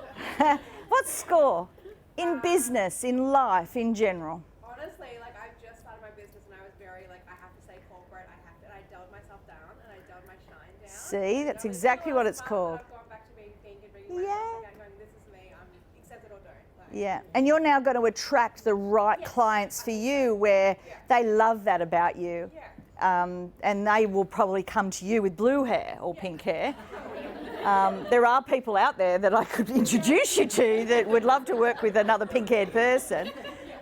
What score? In business, in life, in general?
Honestly, like I've just started my business and I was very like, I have to stay corporate, and I dulled myself down and I dulled my shine down.
See, that's exactly what it's called.
I've gone back to being pink and being going, this is me, accept it or don't. Like,
Yeah, and you're now going to attract the right clients for you where they love that about you. And they will probably come to you with blue hair or pink hair. There are people out there that I could introduce you to that would love to work with another pink-haired person.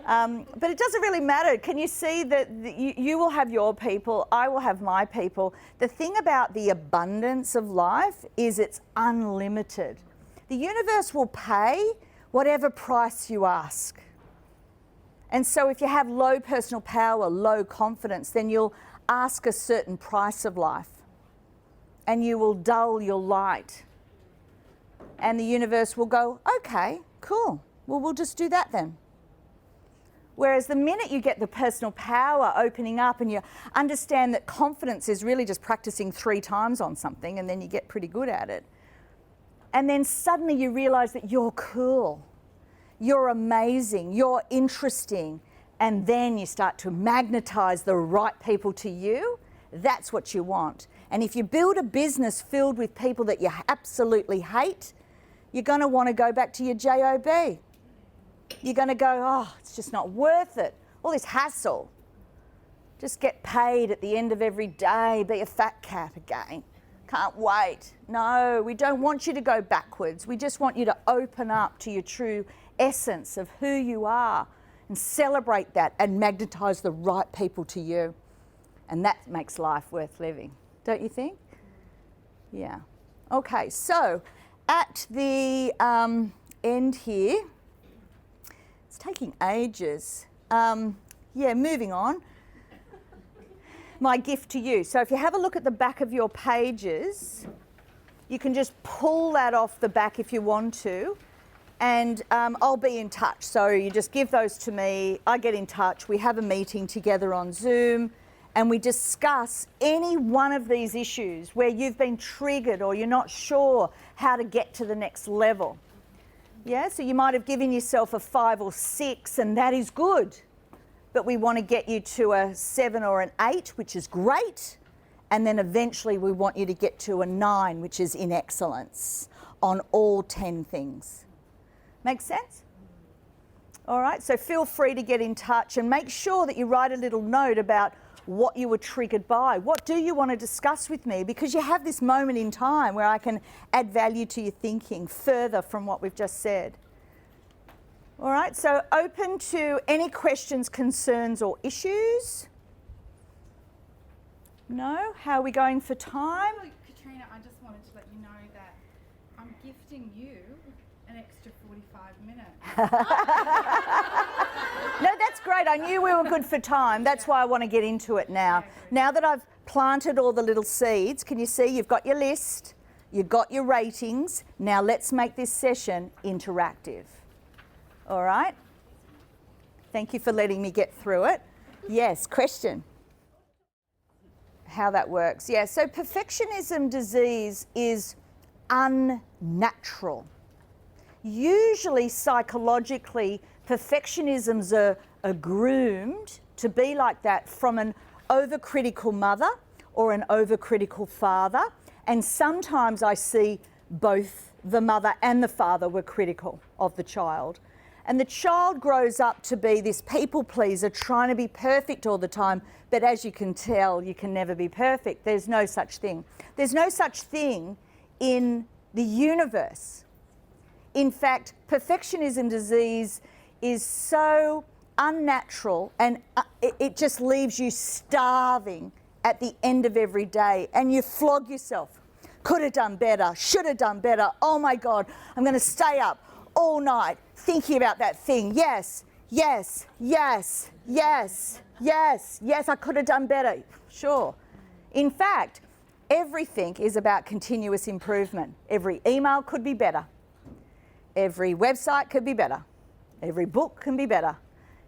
But it doesn't really matter. Can you see that you will have your people, I will have my people. The thing about the abundance of life is it's unlimited. The universe will pay whatever price you ask. And so if you have low personal power, low confidence, then you'll ask a certain price of life and you will dull your light. And the universe will go, okay, cool. Well, we'll just do that then. Whereas the minute you get the personal power opening up and you understand that confidence is really just practicing 3 times on something and then you get pretty good at it. And then suddenly you realize that you're cool, you're amazing, you're interesting, and then you start to magnetize the right people to you. That's what you want. And if you build a business filled with people that you absolutely hate, you're going to want to go back to your job. You're going to go, oh, it's just not worth it. All this hassle. Just get paid at the end of every day, be a fat cat again. Can't wait. No, we don't want you to go backwards. We just want you to open up to your true essence of who you are and celebrate that and magnetize the right people to you. And that makes life worth living, don't you think? Yeah. Okay, so at the end here, it's taking ages. Yeah, moving on. My gift to you. So if you have a look at the back of your pages, you can just pull that off the back if you want to, and I'll be in touch. So you just give those to me, I get in touch, we have a meeting together on Zoom, and we discuss any one of these issues where you've been triggered or you're not sure how to get to the next level. Yeah, so you might have given yourself a 5 or 6, and that is good. But we want to get you to a 7 or an 8, which is great. And then eventually we want you to get to a 9, which is in excellence on all 10 things. Make sense? All right, so feel free to get in touch and make sure that you write a little note about what you were triggered by. What do you want to discuss with me? Because you have this moment in time where I can add value to your thinking further from what we've just said. All right, so open to any questions, concerns, or issues. No? How are we going for time?
Well, Katrena, I just wanted to let you know that I'm gifting you an extra 45 minutes.
No, that's great. I knew we were good for time. That's why I want to get into it now. Now that I've planted all the little seeds, can you see you've got your list, you've got your ratings. Now let's make this session interactive. All right? Thank you for letting me get through it. Yes, question? How that works. Yeah, so perfectionism disease is unnatural. Usually, psychologically, perfectionisms are groomed to be like that from an overcritical mother or an overcritical father. And sometimes I see both the mother and the father were critical of the child. And the child grows up to be this people pleaser, trying to be perfect all the time. But as you can tell, you can never be perfect. There's no such thing. There's no such thing in the universe. In fact, perfectionism disease is so unnatural, and it just leaves you starving at the end of every day. And you flog yourself. Could have done better, should have done better. Oh my God, I'm going to stay up all night thinking about that thing. Yes, yes, yes, yes, yes, yes, I could have done better. Sure. In fact, everything is about continuous improvement. Every email could be better. Every website could be better. Every book can be better.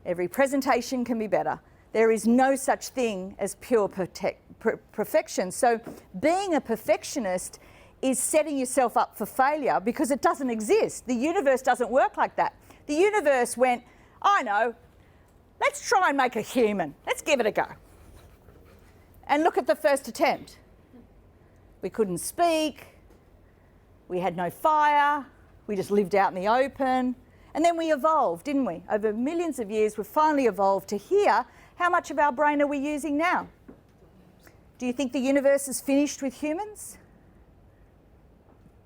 Every presentation can be better. There is no such thing as pure perfection. So being a perfectionist is setting yourself up for failure because it doesn't exist. The universe doesn't work like that. The universe went, I know, let's try and make a human. Let's give it a go. And look at the first attempt. We couldn't speak. We had no fire. We just lived out in the open. And then we evolved, didn't we? Over millions of years, we've finally evolved to here. How much of our brain are we using now? Do you think the universe is finished with humans?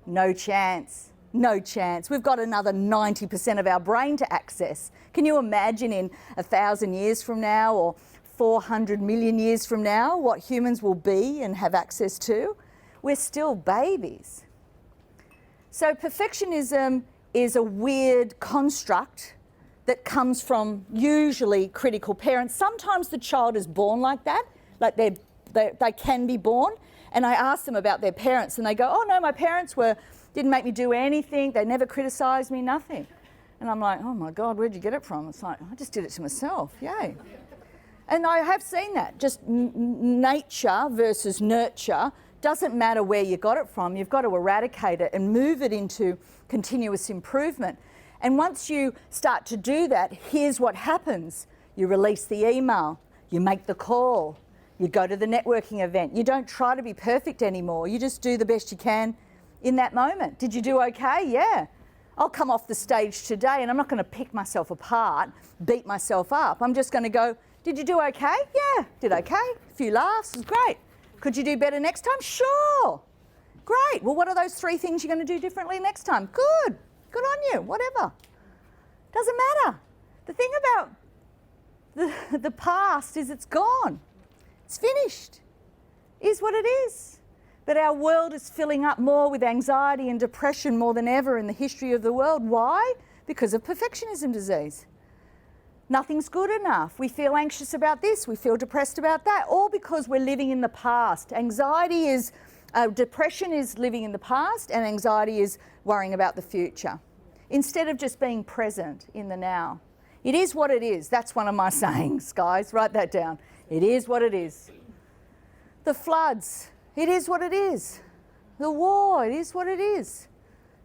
No chance. No chance. We've got another 90% of our brain to access. Can you imagine in 1,000 years from now or 400 million years from now what humans will be and have access to? We're still babies. So perfectionism is a weird construct that comes from usually critical parents. Sometimes the child is born like that, like they can be born. And I ask them about their parents and they go, oh no, my parents didn't make me do anything. They never criticised me, nothing. And I'm like, oh my God, where'd you get it from? It's like, I just did it to myself, yay. And I have seen that, just nature versus nurture. Doesn't matter where you got it from, you've got to eradicate it and move it into continuous improvement. And once you start to do that, here's what happens. You release the email. You make the call. You go to the networking event. You don't try to be perfect anymore. You just do the best you can in that moment. Did you do okay? Yeah. I'll come off the stage today and I'm not going to pick myself apart, beat myself up. I'm just going to go, did you do okay? Yeah, did okay. A few laughs, it was great. Could you do better next time? Sure. Great. Well, what are those 3 things you're going to do differently next time? Good. Good on you. Whatever. Doesn't matter. The thing about the past is it's gone. It's finished. It is what it is. But our world is filling up more with anxiety and depression more than ever in the history of the world. Why? Because of perfectionism disease. Nothing's good enough. We feel anxious about this. We feel depressed about that. All because we're living in the past. Anxiety is, depression is living in the past, and anxiety is worrying about the future. Instead of just being present in the now. It is what it is. That's one of my sayings, guys. Write that down. It is what it is. The floods. It is what it is. The war. It is what it is.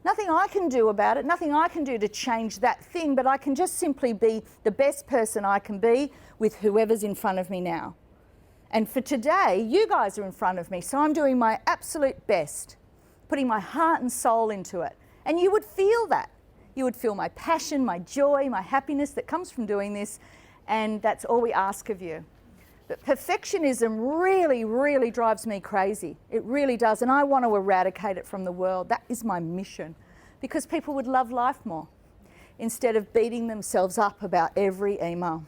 Nothing I can do about it, nothing I can do to change that thing, but I can just simply be the best person I can be with whoever's in front of me now. And for today, you guys are in front of me, so I'm doing my absolute best, putting my heart and soul into it. And you would feel that. You would feel my passion, my joy, my happiness that comes from doing this, and that's all we ask of you. But perfectionism really, really drives me crazy. It really does. And I want to eradicate it from the world. That is my mission. Because people would love life more instead of beating themselves up about every email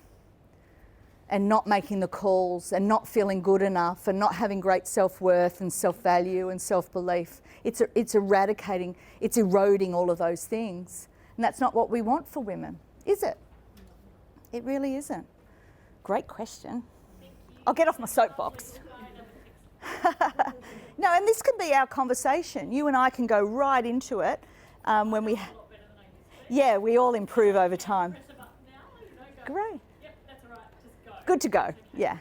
and not making the calls and not feeling good enough and not having great self-worth and self-value and self-belief. It's eradicating, it's eroding all of those things. And that's not what we want for women, is it? It really isn't. Great question. I'll get off my soapbox. No, and this can be our conversation. You and I can go right into it when we... Yeah, we all improve over time. Great. Good to go, yeah.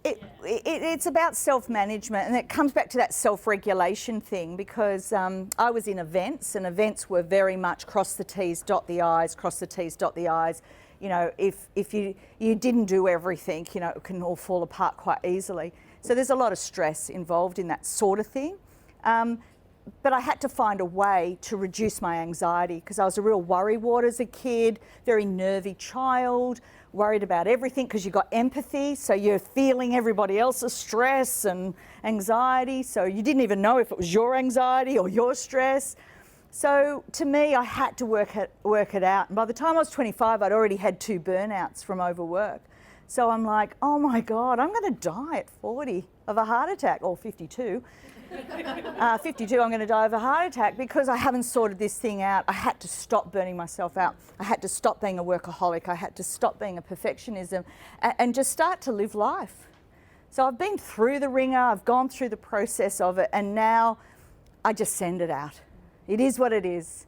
It's about self-management, and it comes back to that self-regulation thing, because I was in events, and events were very much cross the T's, dot the I's, cross the T's, dot the I's. You know, if you didn't do everything, you know, it can all fall apart quite easily. So there's a lot of stress involved in that sort of thing. But I had to find a way to reduce my anxiety, because I was a real worrywart as a kid, very nervy child, worried about everything because you've got empathy, so you're feeling everybody else's stress and anxiety, so you didn't even know if it was your anxiety or your stress. So to me, I had to work it out. And by the time I was 25, I'd already had 2 burnouts from overwork. So I'm like, oh my God, I'm going to die at 40 of a heart attack, or 52. 52, I'm going to die of a heart attack because I haven't sorted this thing out. I had to stop burning myself out. I had to stop being a workaholic. I had to stop being a perfectionism and just start to live life. So I've been through the ringer, I've gone through the process of it, and now I just send it out. It is what it is.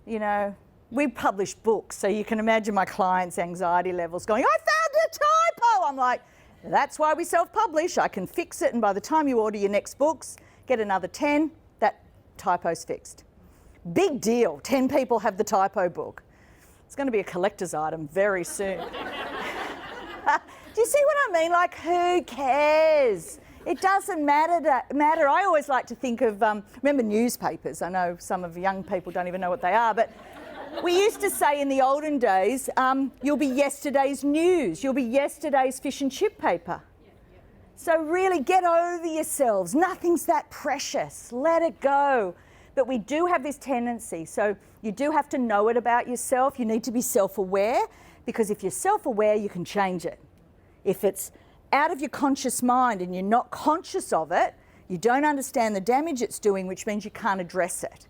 You know, we publish books, so you can imagine my clients' anxiety levels going, I found a typo! I'm like, that's why we self-publish. I can fix it, and by the time you order your next books, get another 10, that typo's fixed. Big deal. 10 people have the typo book. It's going to be a collector's item very soon. Do you see what I mean? Like, who cares? It doesn't matter. I always like to think of, remember newspapers? I know some of the young people don't even know what they are, but we used to say in the olden days, you'll be yesterday's news. You'll be yesterday's fish and chip paper. So really get over yourselves. Nothing's that precious. Let it go. But we do have this tendency. So you do have to know it about yourself. You need to be self-aware, because if you're self-aware, you can change it. If it's out of your conscious mind and you're not conscious of it, you don't understand the damage it's doing, which means you can't address it.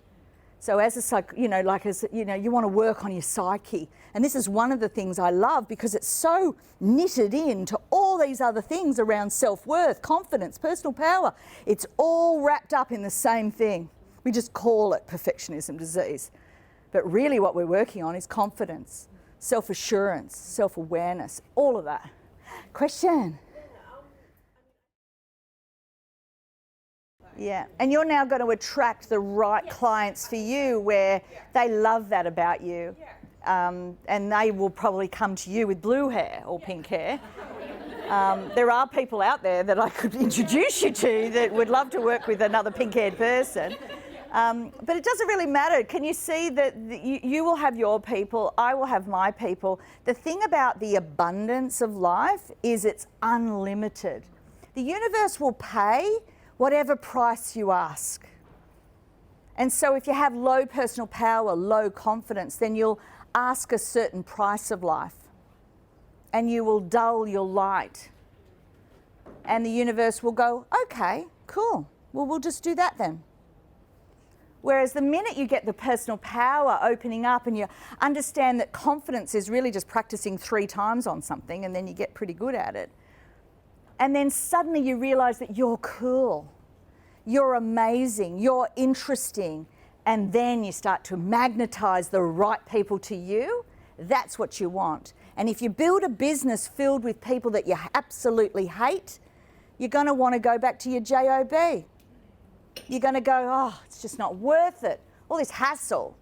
So as a you want to work on your psyche. And this is one of the things I love, because it's so knitted into all these other things around self-worth, confidence, personal power. It's all wrapped up in the same thing. We just call it perfectionism disease. But really what we're working on is confidence, self-assurance, self-awareness, all of that. Question? Yeah, and you're now going to attract the right clients for you, where they love that about you. and they will probably come to you with blue hair or pink hair. There are people out there that I could introduce you to that would love to work with another pink-haired person. But it doesn't really matter. Can you see that you will have your people, I will have my people. The thing about the abundance of life is it's unlimited. The universe will pay whatever price you ask. And so if you have low personal power, low confidence, then you'll ask a certain price of life. And you will dull your light. And the universe will go, okay, cool. Well, we'll just do that then. Whereas the minute you get the personal power opening up and you understand that confidence is really just practicing 3 times on something and then you get pretty good at it. And then suddenly you realize that you're cool, you're amazing, you're interesting, and then you start to magnetize the right people to you. That's what you want. And if you build a business filled with people that you absolutely hate, you're going to want to go back to your job. You're going to go, oh, it's just not worth it. All this hassle.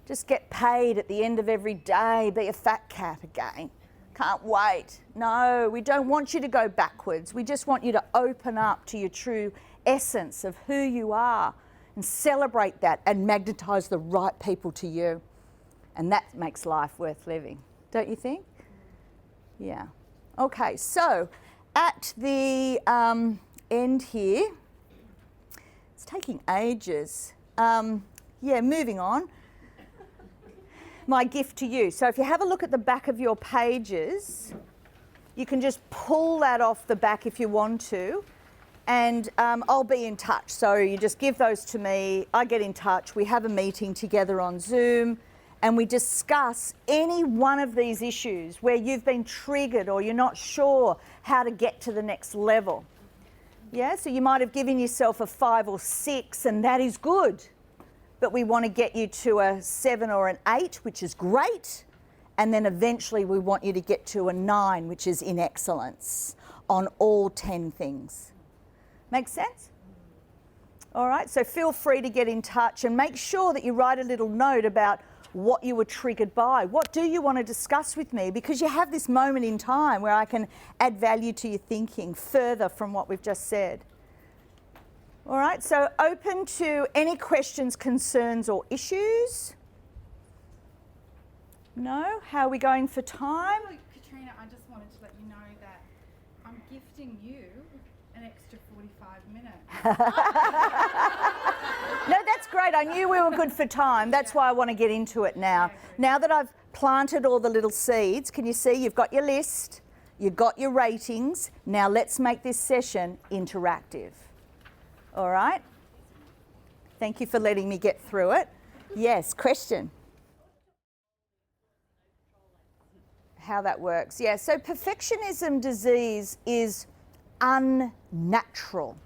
Just get paid at the end of every day, be a fat cat again. Can't wait. No, we don't want you to go backwards. We just want you to open up to your true essence of who you are and celebrate that and magnetize the right people to you. And that makes life worth living, don't you think? Yeah. Okay, so at the end here, it's taking ages. Moving on. My gift to you. So if you have a look at the back of your pages, you can just pull that off the back if you want to, and I'll be in touch. So you just give those to me, I get in touch, we have a meeting together on Zoom, and we discuss any one of these issues where you've been triggered or you're not sure how to get to the next level. Yeah, so you might have given yourself a 5 or 6, and that is good. But we want to get you to a 7 or an 8, which is great. And then eventually we want you to get to a 9, which is in excellence on all 10 things. Make sense? All right, so feel free to get in touch and make sure that you write a little note about what you were triggered by. What do you want to discuss with me? Because you have this moment in time where I can add value to your thinking further from what we've just said. All right, so open to any questions, concerns, or issues. No? How are we going for time?
Katrena, I just wanted to let you know that I'm gifting you an extra 45 minutes.
No, that's great. I knew we were good for time. That's why I want to get into it now. Now that I've planted all the little seeds, can you see you've got your list, you've got your ratings. Now let's make this session interactive. All right? Thank you for letting me get through it. Yes, question? How that works. Yeah, so perfectionism disease is unnatural.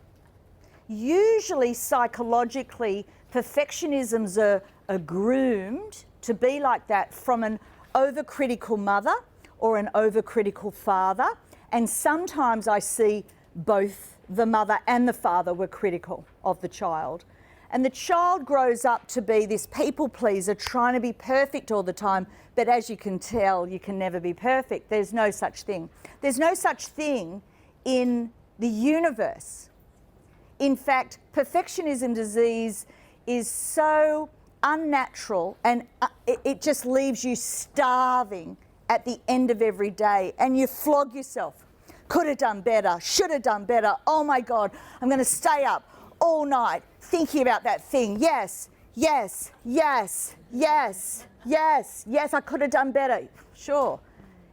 Usually, psychologically, perfectionisms are groomed to be like that from an overcritical mother or an overcritical father. And sometimes I see both the mother and the father were critical of the child. And the child grows up to be this people pleaser, trying to be perfect all the time. But as you can tell, you can never be perfect. There's no such thing. There's no such thing in the universe. In fact, perfectionism disease is so unnatural, and it just leaves you starving at the end of every day, and you flog yourself. Could have done better, should have done better. Oh my God, I'm going to stay up all night thinking about that thing. Yes, yes, yes, yes, yes, yes, I could have done better. Sure.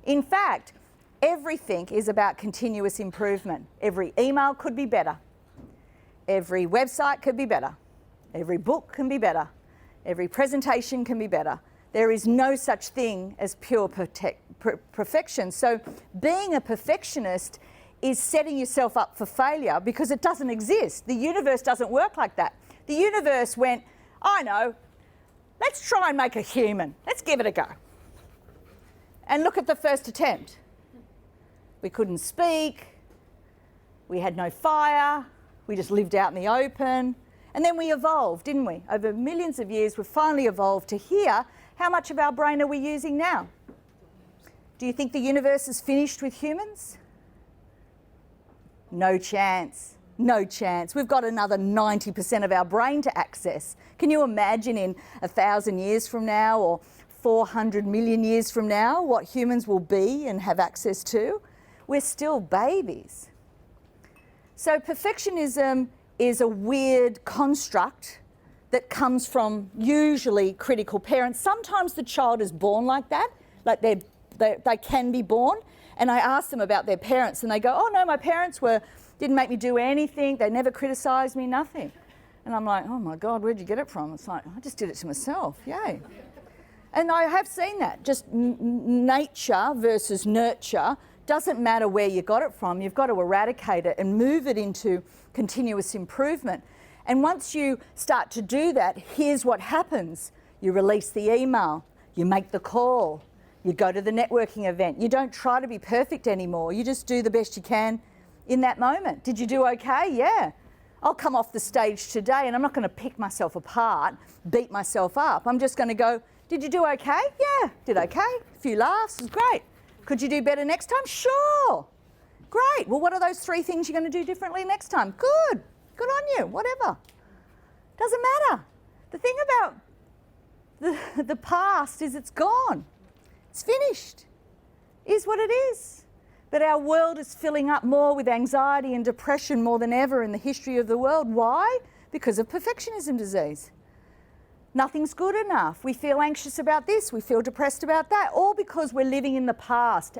In fact, everything is about continuous improvement. Every email could be better. Every website could be better. Every book can be better. Every presentation can be better. There is no such thing as pure perfection. So being a perfectionist is setting yourself up for failure because it doesn't exist. The universe doesn't work like that. The universe went, I know, let's try and make a human. Let's give it a go. And look at the first attempt. We couldn't speak. We had no fire. We just lived out in the open. And then we evolved, didn't we? Over millions of years, we finally evolved to here, How much of our brain are we using now? Do you think the universe is finished with humans? No chance. No chance. We've got another 90% of our brain to access. Can you imagine in 1,000 years from now or 400 million years from now what humans will be and have access to? We're still babies. So perfectionism is a weird construct that comes from usually critical parents. Sometimes the child is born like that, like they can be born. And I ask them about their parents and they go, oh no, my parents didn't make me do anything, they never criticised me, nothing. And I'm like, oh my God, where'd you get it from? It's like, I just did it to myself, yay. And I have seen that, just nature versus nurture. Doesn't matter where you got it from, you've got to eradicate it and move it into continuous improvement. And once you start to do that, here's what happens. You release the email, you make the call, you go to the networking event. You don't try to be perfect anymore, you just do the best you can in that moment. Did you do okay? Yeah. I'll come off the stage today and I'm not going to pick myself apart, beat myself up. I'm just going to go, did you do okay? Yeah, did okay. A few laughs, it was great. Could you do better next time? Sure. Great. Well, what are those 3 things you're going to do differently next time? Good. Good on you. Whatever. Doesn't matter. The thing about the past is it's gone. It's finished. It is what it is. But our world is filling up more with anxiety and depression more than ever in the history of the world. Why? Because of perfectionism disease. Nothing's good enough. We feel anxious about this, we feel depressed about that, all because we're living in the past.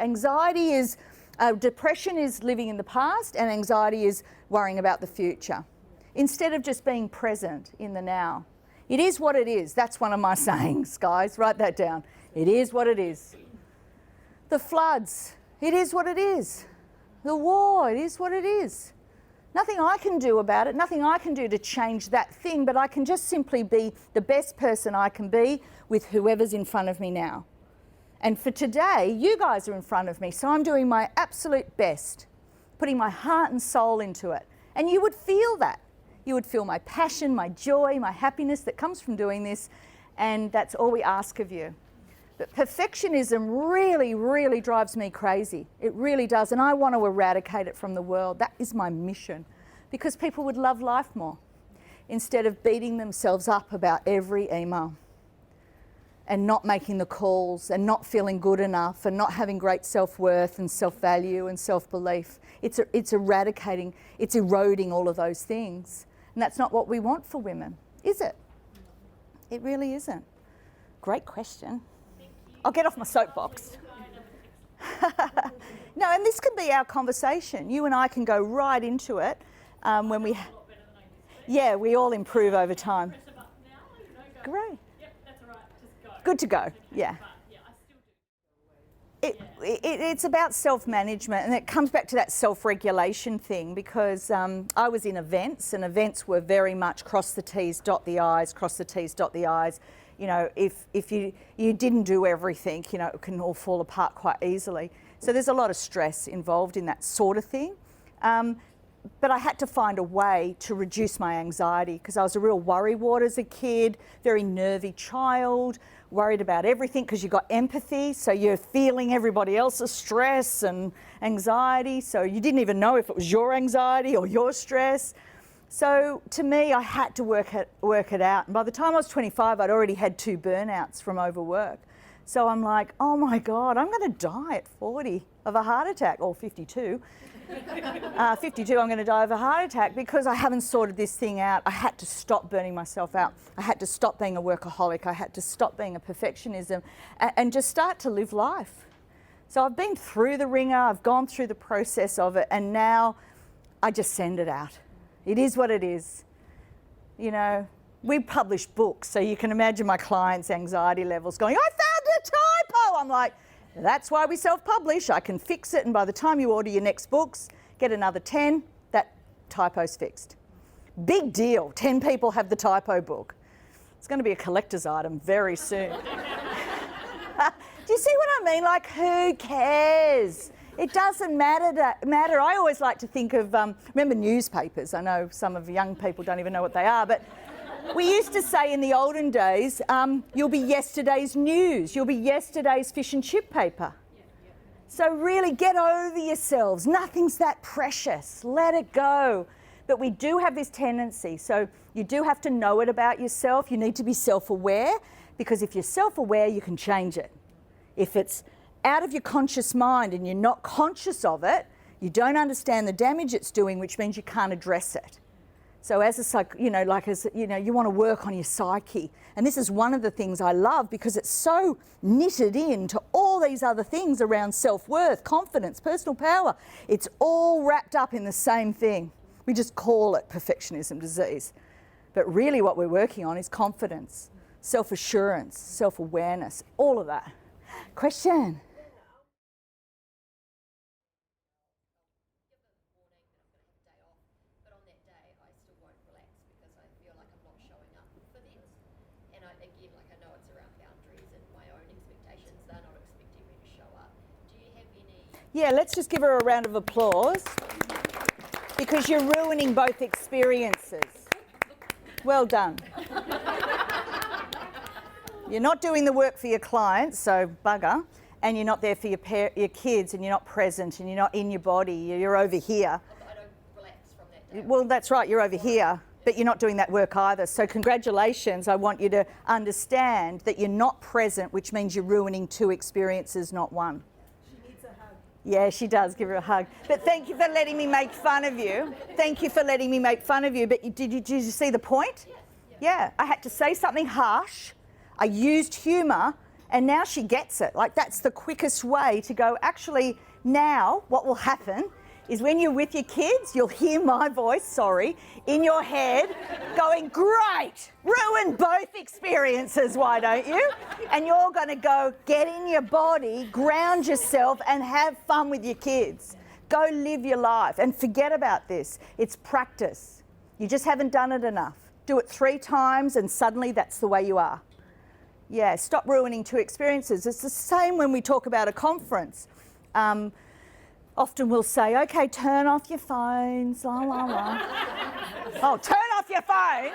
Depression is living in the past and anxiety is worrying about the future. Instead of just being present in the now. It is what it is. That's one of my sayings, guys. Write that down. It is what it is. The floods, it is what it is. The war, it is what it is. Nothing I can do about it, nothing I can do to change that thing, but I can just simply be the best person I can be with whoever's in front of me now. And for today, you guys are in front of me, so I'm doing my absolute best, putting my heart and soul into it. And you would feel that. You would feel my passion, my joy, my happiness that comes from doing this, and that's all we ask of you. But perfectionism really, really drives me crazy. It really does, and I want to eradicate it from the world. That is my mission, because people would love life more instead of beating themselves up about every email and not making the calls and not feeling good enough and not having great self-worth and self-value and self-belief. It's eradicating, it's eroding all of those things. And that's not what we want for women, is it? It really isn't. Great question. I'll get off my soapbox. No, and this can be our conversation. You and I can go right into it when we... Yeah, we all improve over time. Great. Good to go, yeah. It's about self-management, and it comes back to that self-regulation thing, because I was in events, and events were very much cross the T's, dot the I's, cross the T's, dot the I's. You know, if you didn't do everything, you know, it can all fall apart quite easily. So there's a lot of stress involved in that sort of thing. But I had to find a way to reduce my anxiety, because I was a real worrywart as a kid, very nervy child, worried about everything because you've got empathy, so you're feeling everybody else's stress and anxiety, so you didn't even know if it was your anxiety or your stress. So to me, I had to work it out. And by the time I was 25, I'd already had 2 burnouts from overwork. So I'm like, oh my God, I'm going to die at 40 of a heart attack, or 52. 52, I'm going to die of a heart attack because I haven't sorted this thing out. I had to stop burning myself out. I had to stop being a workaholic. I had to stop being a perfectionism and just start to live life. So I've been through the ringer, I've gone through the process of it, and now I just send it out. It is what it is. You know, we publish books, so you can imagine my clients' anxiety levels going, I found a typo! I'm like, that's why we self-publish. I can fix it, and by the time you order your next books, get another 10, that typo's fixed. Big deal. 10 people have the typo book. It's going to be a collector's item very soon. Do you see what I mean? Like, who cares? It doesn't matter. I always like to think of, remember newspapers? I know some of the young people don't even know what they are, but We used to say in the olden days, you'll be yesterday's news, you'll be yesterday's fish and chip paper. So really get over yourselves. Nothing's that precious. Let it go. But we do have this tendency. So you do have to know it about yourself. You need to be self-aware, because if you're self-aware, you can change it. If it's out of your conscious mind and you're not conscious of it, you don't understand the damage it's doing, which means you can't address it. So as a you want to work on your psyche. And this is one of the things I love, because it's so knitted into all these other things around self-worth, confidence, personal power. It's all wrapped up in the same thing. We just call it perfectionism disease. But really what we're working on is confidence, self-assurance, self-awareness, all of that. Question? Yeah, let's just give her a round of applause, because you're ruining both experiences. Well done. You're not doing the work for your clients, so bugger, and you're not there for your kids, and you're not present, and you're not in your body, you're over here.
I don't relax from that day.
Well, that's right, you're over here, but you're not doing that work either. So congratulations, I want you to understand that you're not present, which means you're ruining two experiences, not one. Yeah, she does. Give her a hug. But thank you for letting me make fun of you. Thank you for letting me make fun of you. But did you see the point? Yeah, I had to say something harsh. I used humour, and now she gets it. Like, that's the quickest way to go, actually, now what will happen is when you're with your kids, you'll hear my voice, in your head going, great, ruin both experiences, why don't you? And you're going to go get in your body, ground yourself, and have fun with your kids. Go live your life and forget about this. It's practice. You just haven't done it enough. Do it 3 times and suddenly that's the way you are. Yeah, stop ruining two experiences. It's the same when we talk about a conference. Often we'll say, okay, turn off your phones, la, la, la. Oh, turn off your phone?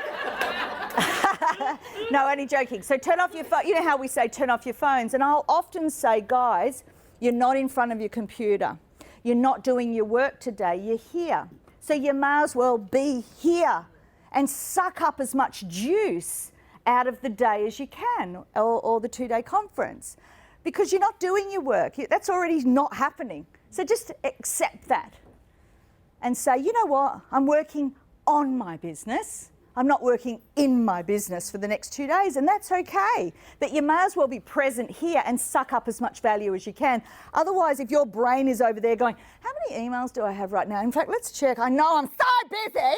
No, only joking. So turn off your phone. You know how we say turn off your phones? And I'll often say, guys, you're not in front of your computer. You're not doing your work today. You're here. So you may as well be here and suck up as much juice out of the day as you can, or the 2-day conference, because you're not doing your work. That's already not happening. So just accept that and say, you know what, I'm working on my business. I'm not working in my business for the next 2 days, and that's okay. But you may as well be present here and suck up as much value as you can. Otherwise, if your brain is over there going, how many emails do I have right now? In fact, let's check. I know I'm so busy.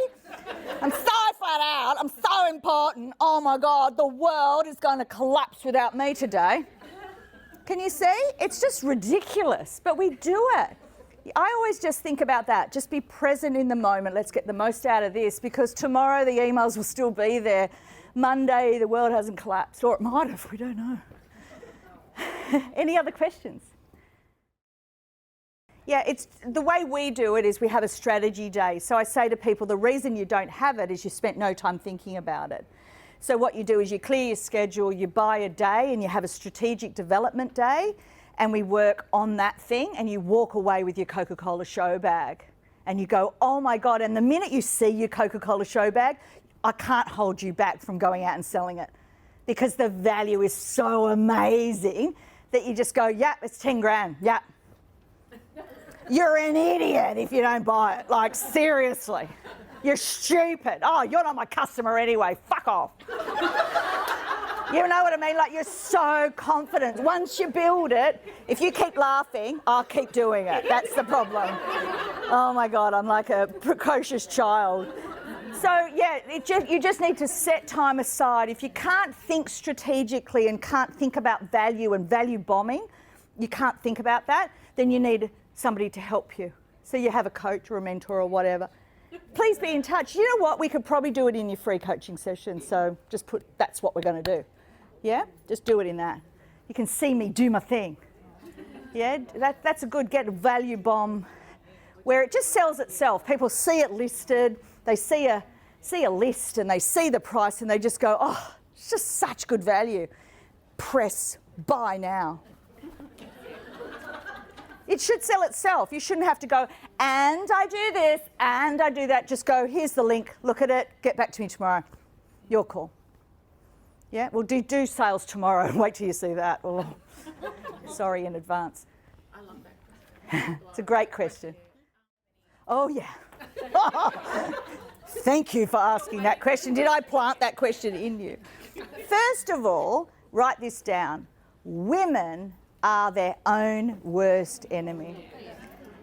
I'm so flat out. I'm so important. Oh my God, the world is going to collapse without me today. Can you see? It's just ridiculous, but we do it. I always just think about that. Just be present in the moment. Let's get the most out of this, because tomorrow the emails will still be there. Monday, the world hasn't collapsed, or it might have, we don't know. Any other questions? Yeah, it's the way we do it is we have a strategy day. So I say to people, the reason you don't have it is you spent no time thinking about it. So what you do is you clear your schedule, you buy a day, and you have a strategic development day, and we work on that thing, and you walk away with your Coca-Cola show bag. And you go, oh my God, and the minute you see your Coca-Cola show bag, I can't hold you back from going out and selling it, because the value is so amazing that you just go, yeah, it's 10 grand, yeah. You're an idiot if you don't buy it, like seriously. You're stupid. Oh, you're not my customer anyway. Fuck off. You know what I mean? Like, you're so confident. Once you build it, if you keep laughing, I'll keep doing it. That's the problem. Oh my God, I'm like a precocious child. So yeah, you just need to set time aside. If you can't think strategically and can't think about value and value bombing, you can't think about that, then you need somebody to help you. So you have a coach or a mentor or whatever. Please be in touch. You know what? We could probably do it in your free coaching session. So just put, that's what we're going to do. Yeah? Just do it in that. You can see me do my thing. Yeah? That's a good get a value bomb where it just sells itself. People see it listed. They see a see a list and they see the price and they just go, oh, it's just such good value. Press buy now. It should sell itself. You shouldn't have to go, and I do this, and I do that. Just go, here's the link, look at it, get back to me tomorrow. Your call. Yeah, well, do sales tomorrow. Wait till you see that. Oh, sorry in advance.
I love that question.
It's a great question. Oh, yeah. Thank you for asking that question. Did I plant that question in you? First of all, write this down. Women are their own worst enemy.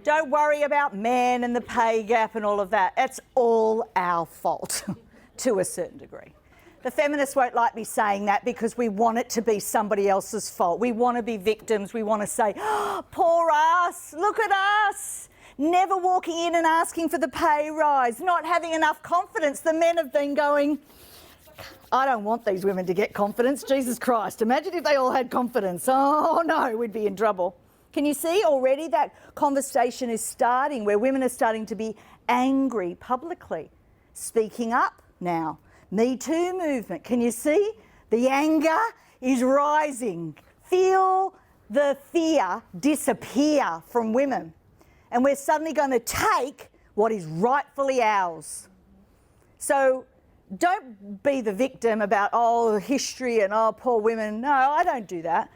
Don't worry about men and the pay gap and all of that. It's all our fault to a certain degree. The feminists won't like me saying that because we want it to be somebody else's fault. We want to be victims. We want to say, oh, poor us, look at us. Never walking in and asking for the pay rise, not having enough confidence. The men have been going, I don't want these women to get confidence. Jesus Christ, imagine if they all had confidence. Oh no, we'd be in trouble. Can you see already that conversation is starting where women are starting to be angry publicly, speaking up now. Me Too movement. Can you see? The anger is rising. Feel the fear disappear from women. And we're suddenly going to take what is rightfully ours. So don't be the victim about, oh, history and, oh, poor women. No, I don't do that.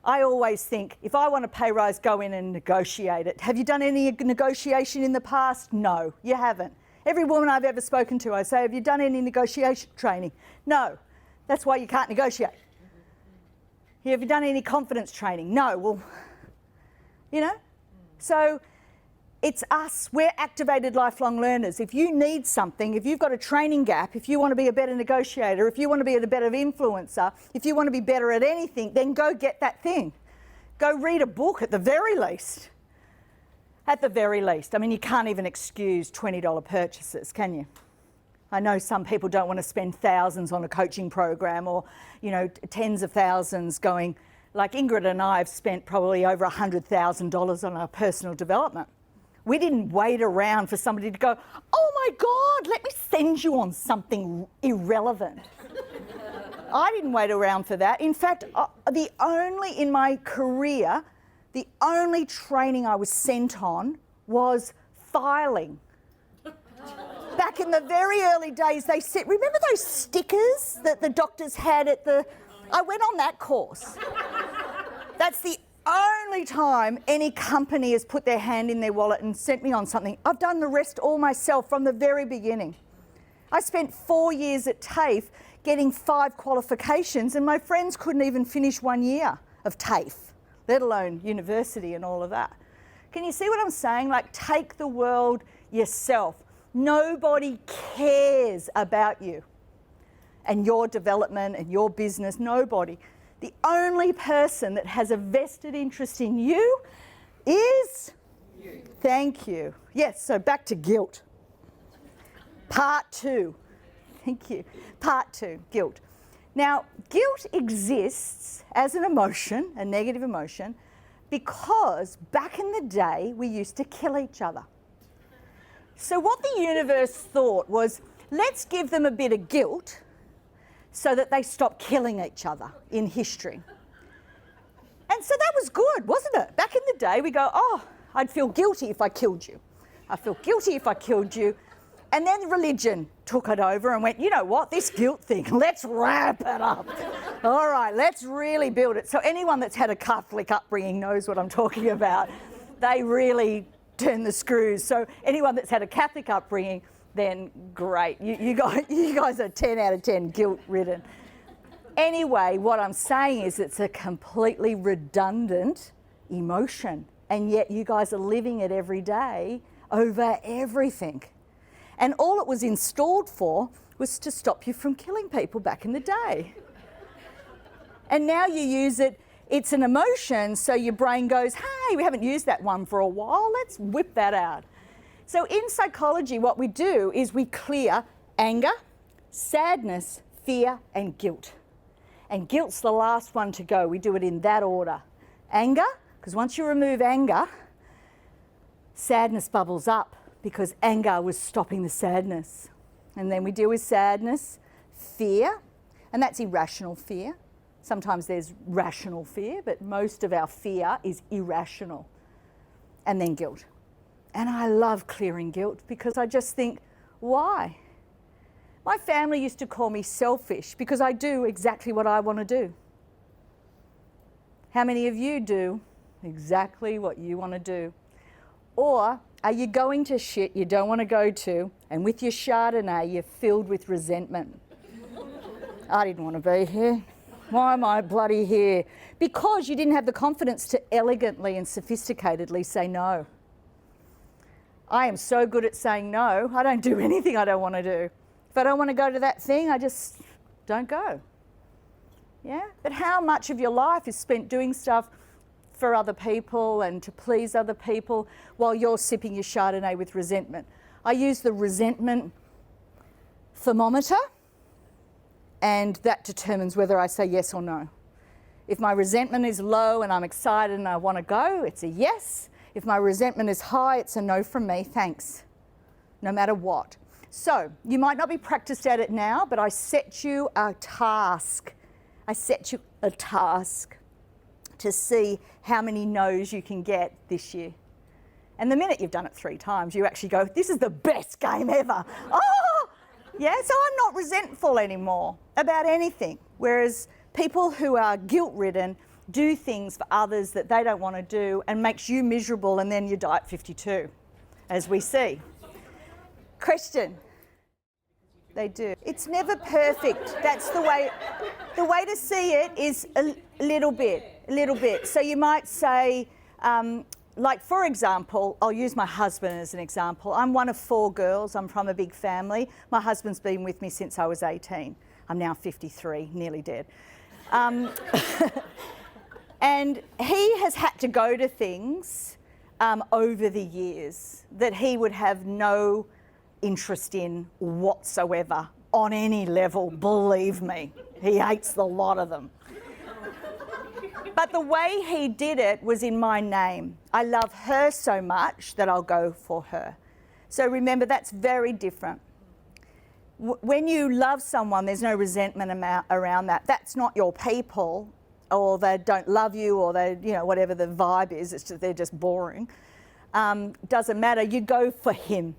I always think, if I want a pay rise, go in and negotiate it. Have you done any negotiation in the past? No, you haven't. Every woman I've ever spoken to, I say, have you done any negotiation training? No. That's why you can't negotiate. Have you done any confidence training? No. Well, you know? So it's us. We're activated lifelong learners. If you need something, if you've got a training gap, if you want to be a better negotiator, if you want to be a better influencer, if you want to be better at anything, then go get that thing. Go read a book at the very least. At the very least. I mean, you can't even excuse $20 purchases, can you? I know some people don't want to spend thousands on a coaching program or, you know, tens of thousands going, like Ingrid and I have spent probably over $100,000 on our personal development. We didn't wait around for somebody to go, oh my God, let me send you on something irrelevant. I didn't wait around for that. In fact, in my career, the only training I was sent on was filing. Back in the very early days, they said, remember those stickers that the doctors had at the... I went on that course. That's the only time any company has put their hand in their wallet and sent me on something. I've done the rest all myself from the very beginning. I spent 4 years at TAFE getting 5 qualifications, and my friends couldn't even finish 1 year of TAFE, let alone university and all of that. Can you see what I'm saying? Like, take the world yourself. Nobody cares about you and your development and your business. Nobody. The only person that has a vested interest in you is you. Thank you. Yes, so back to guilt. Part 2. Thank you. Part 2, guilt. Now, guilt exists as an emotion, a negative emotion, because back in the day we used to kill each other. So what the universe thought was, let's give them a bit of guilt so that they stop killing each other in history. And so that was good, wasn't it? Back in the day we go, oh, I'd feel guilty if I killed you. I feel guilty if I killed you. And then religion took it over and went, you know what, this guilt thing, let's ramp it up. All right, let's really build it. So anyone that's had a Catholic upbringing knows what I'm talking about. They really turn the screws. So anyone that's had a Catholic upbringing, then great. You guys are 10 out of 10 guilt-ridden. Anyway, what I'm saying is it's a completely redundant emotion, and yet you guys are living it every day over everything. And all it was installed for was to stop you from killing people back in the day. And now you use it, it's an emotion, so your brain goes, hey, we haven't used that one for a while, let's whip that out. So in psychology, what we do is we clear anger, sadness, fear, and guilt. And guilt's the last one to go. We do it in that order. Anger, because once you remove anger, sadness bubbles up because anger was stopping the sadness. And then we deal with sadness, fear, and that's irrational fear. Sometimes there's rational fear, but most of our fear is irrational. And then guilt. And I love clearing guilt because I just think, why? My family used to call me selfish because I do exactly what I want to do. How many of you do exactly what you want to do? Or are you going to shit you don't want to go to, and with your Chardonnay you're filled with resentment? I didn't want to be here. Why am I bloody here? Because you didn't have the confidence to elegantly and sophisticatedly say no. I am so good at saying no, I don't do anything I don't want to do. If I don't want to go to that thing, I just don't go. Yeah? But how much of your life is spent doing stuff for other people and to please other people while you're sipping your Chardonnay with resentment? I use the resentment thermometer, and that determines whether I say yes or no. If my resentment is low and I'm excited and I want to go, it's a yes. If my resentment is high, it's a no from me, thanks, no matter what. So you might not be practiced at it now, but I set you a task. I set you a task to see how many no's you can get this year. And the minute you've done it 3 times, you actually go, this is the best game ever. Oh, yeah, so I'm not resentful anymore about anything. Whereas people who are guilt-ridden do things for others that they don't want to do and makes you miserable, and then you die at 52, as we see. Question. They do. It's never perfect. That's the way to see it is a little bit. So you might say, like for example, I'll use my husband as an example. I'm one of 4 girls. I'm from a big family. My husband's been with me since I was 18. I'm now 53, nearly dead. And he has had to go to things over the years that he would have no interest in whatsoever on any level, believe me. He hates the lot of them. But the way he did it was in my name. I love her so much that I'll go for her. So remember, that's very different. When you love someone, there's no resentment around that. That's not your people, or they don't love you, or they, you know, whatever the vibe is, it's just, they're just boring. Doesn't matter, you go for him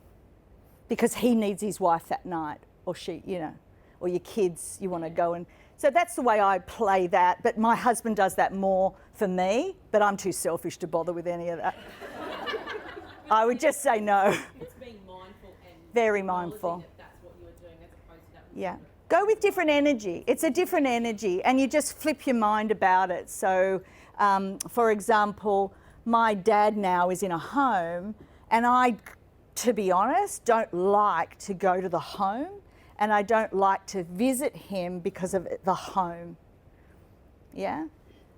because he needs his wife that night, or she, you know, or your kids, you want to go and... So that's the way I play that, but my husband does that more for me, but I'm too selfish to bother with any of that. I would just say no.
It's being mindful and
very mindful.
That's what you were doing as opposed to that.
Yeah. Go with different energy. It's a different energy, and you just flip your mind about it. So, for example, my dad now is in a home, and I, to be honest, don't like to go to the home, and I don't like to visit him because of the home. Yeah?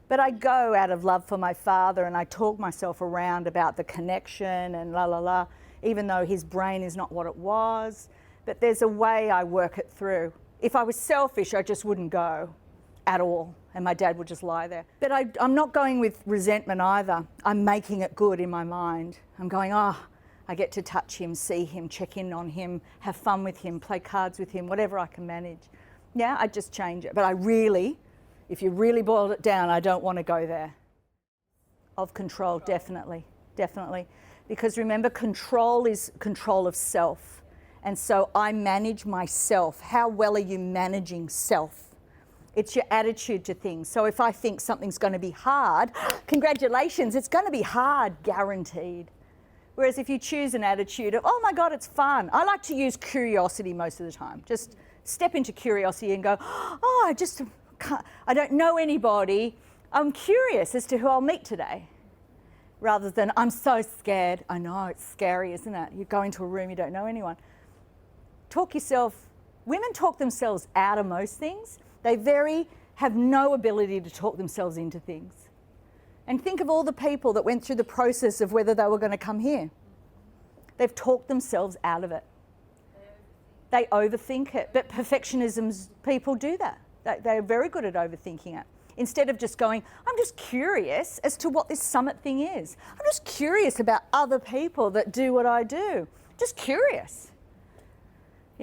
But I go out of love for my father, and I talk myself around about the connection and la la la, even though his brain is not what it was. But there's a way I work it through. If I was selfish, I just wouldn't go at all, and my dad would just lie there. But I'm not going with resentment either. I'm making it good in my mind. I'm going, oh, I get to touch him, see him, check in on him, have fun with him, play cards with him, whatever I can manage. Yeah, I just change it. But I really, if you really boiled it down, I don't want to go there. Of control, definitely. Because remember, control is control of self. And so I manage myself. How well are you managing self? It's your attitude to things. So if I think something's going to be hard, congratulations, it's going to be hard, guaranteed. Whereas if you choose an attitude of, oh my God, it's fun. I like to use curiosity most of the time. Just step into curiosity and go, oh, I don't know anybody. I'm curious as to who I'll meet today. Rather than, I'm so scared. I know, it's scary, isn't it? You go into a room, you don't know anyone. Women talk themselves out of most things. They have no ability to talk themselves into things. And think of all the people that went through the process of whether they were going to come here. They've talked themselves out of it. They overthink it. But perfectionism people do that. They're very good at overthinking it. Instead of just going, I'm just curious as to what this summit thing is. I'm just curious about other people that do what I do. Just curious.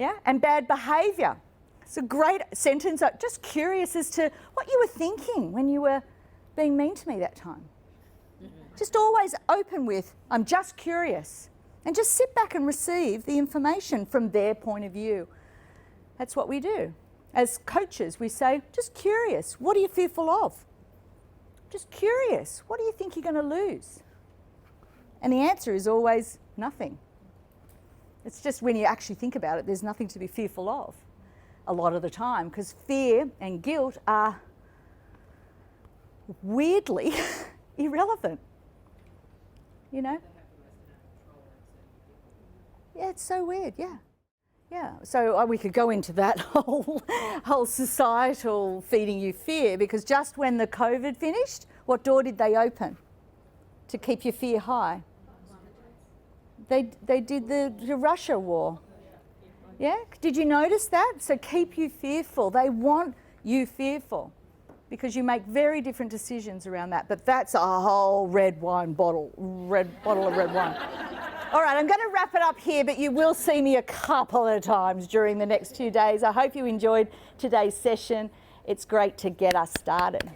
Yeah, and bad behaviour. It's a great sentence. Just curious as to what you were thinking when you were being mean to me that time. Just always open with, I'm just curious. And just sit back and receive the information from their point of view. That's what we do. As coaches, we say, just curious. What are you fearful of? Just curious. What do you think you're going to lose? And the answer is always nothing. It's just when you actually think about it, there's nothing to be fearful of a lot of the time, because fear and guilt are weirdly irrelevant. You know? Yeah, it's so weird, yeah. Yeah, so we could go into that whole societal feeding you fear, because just when the COVID finished, what door did they open to keep your fear high? They did the Russia war. Yeah, did you notice that? So keep you fearful. They want you fearful because you make very different decisions around that. But that's a whole red bottle of red wine. All right, I'm going to wrap it up here, but you will see me a couple of times during the next 2 days. I hope you enjoyed today's session. It's great to get us started.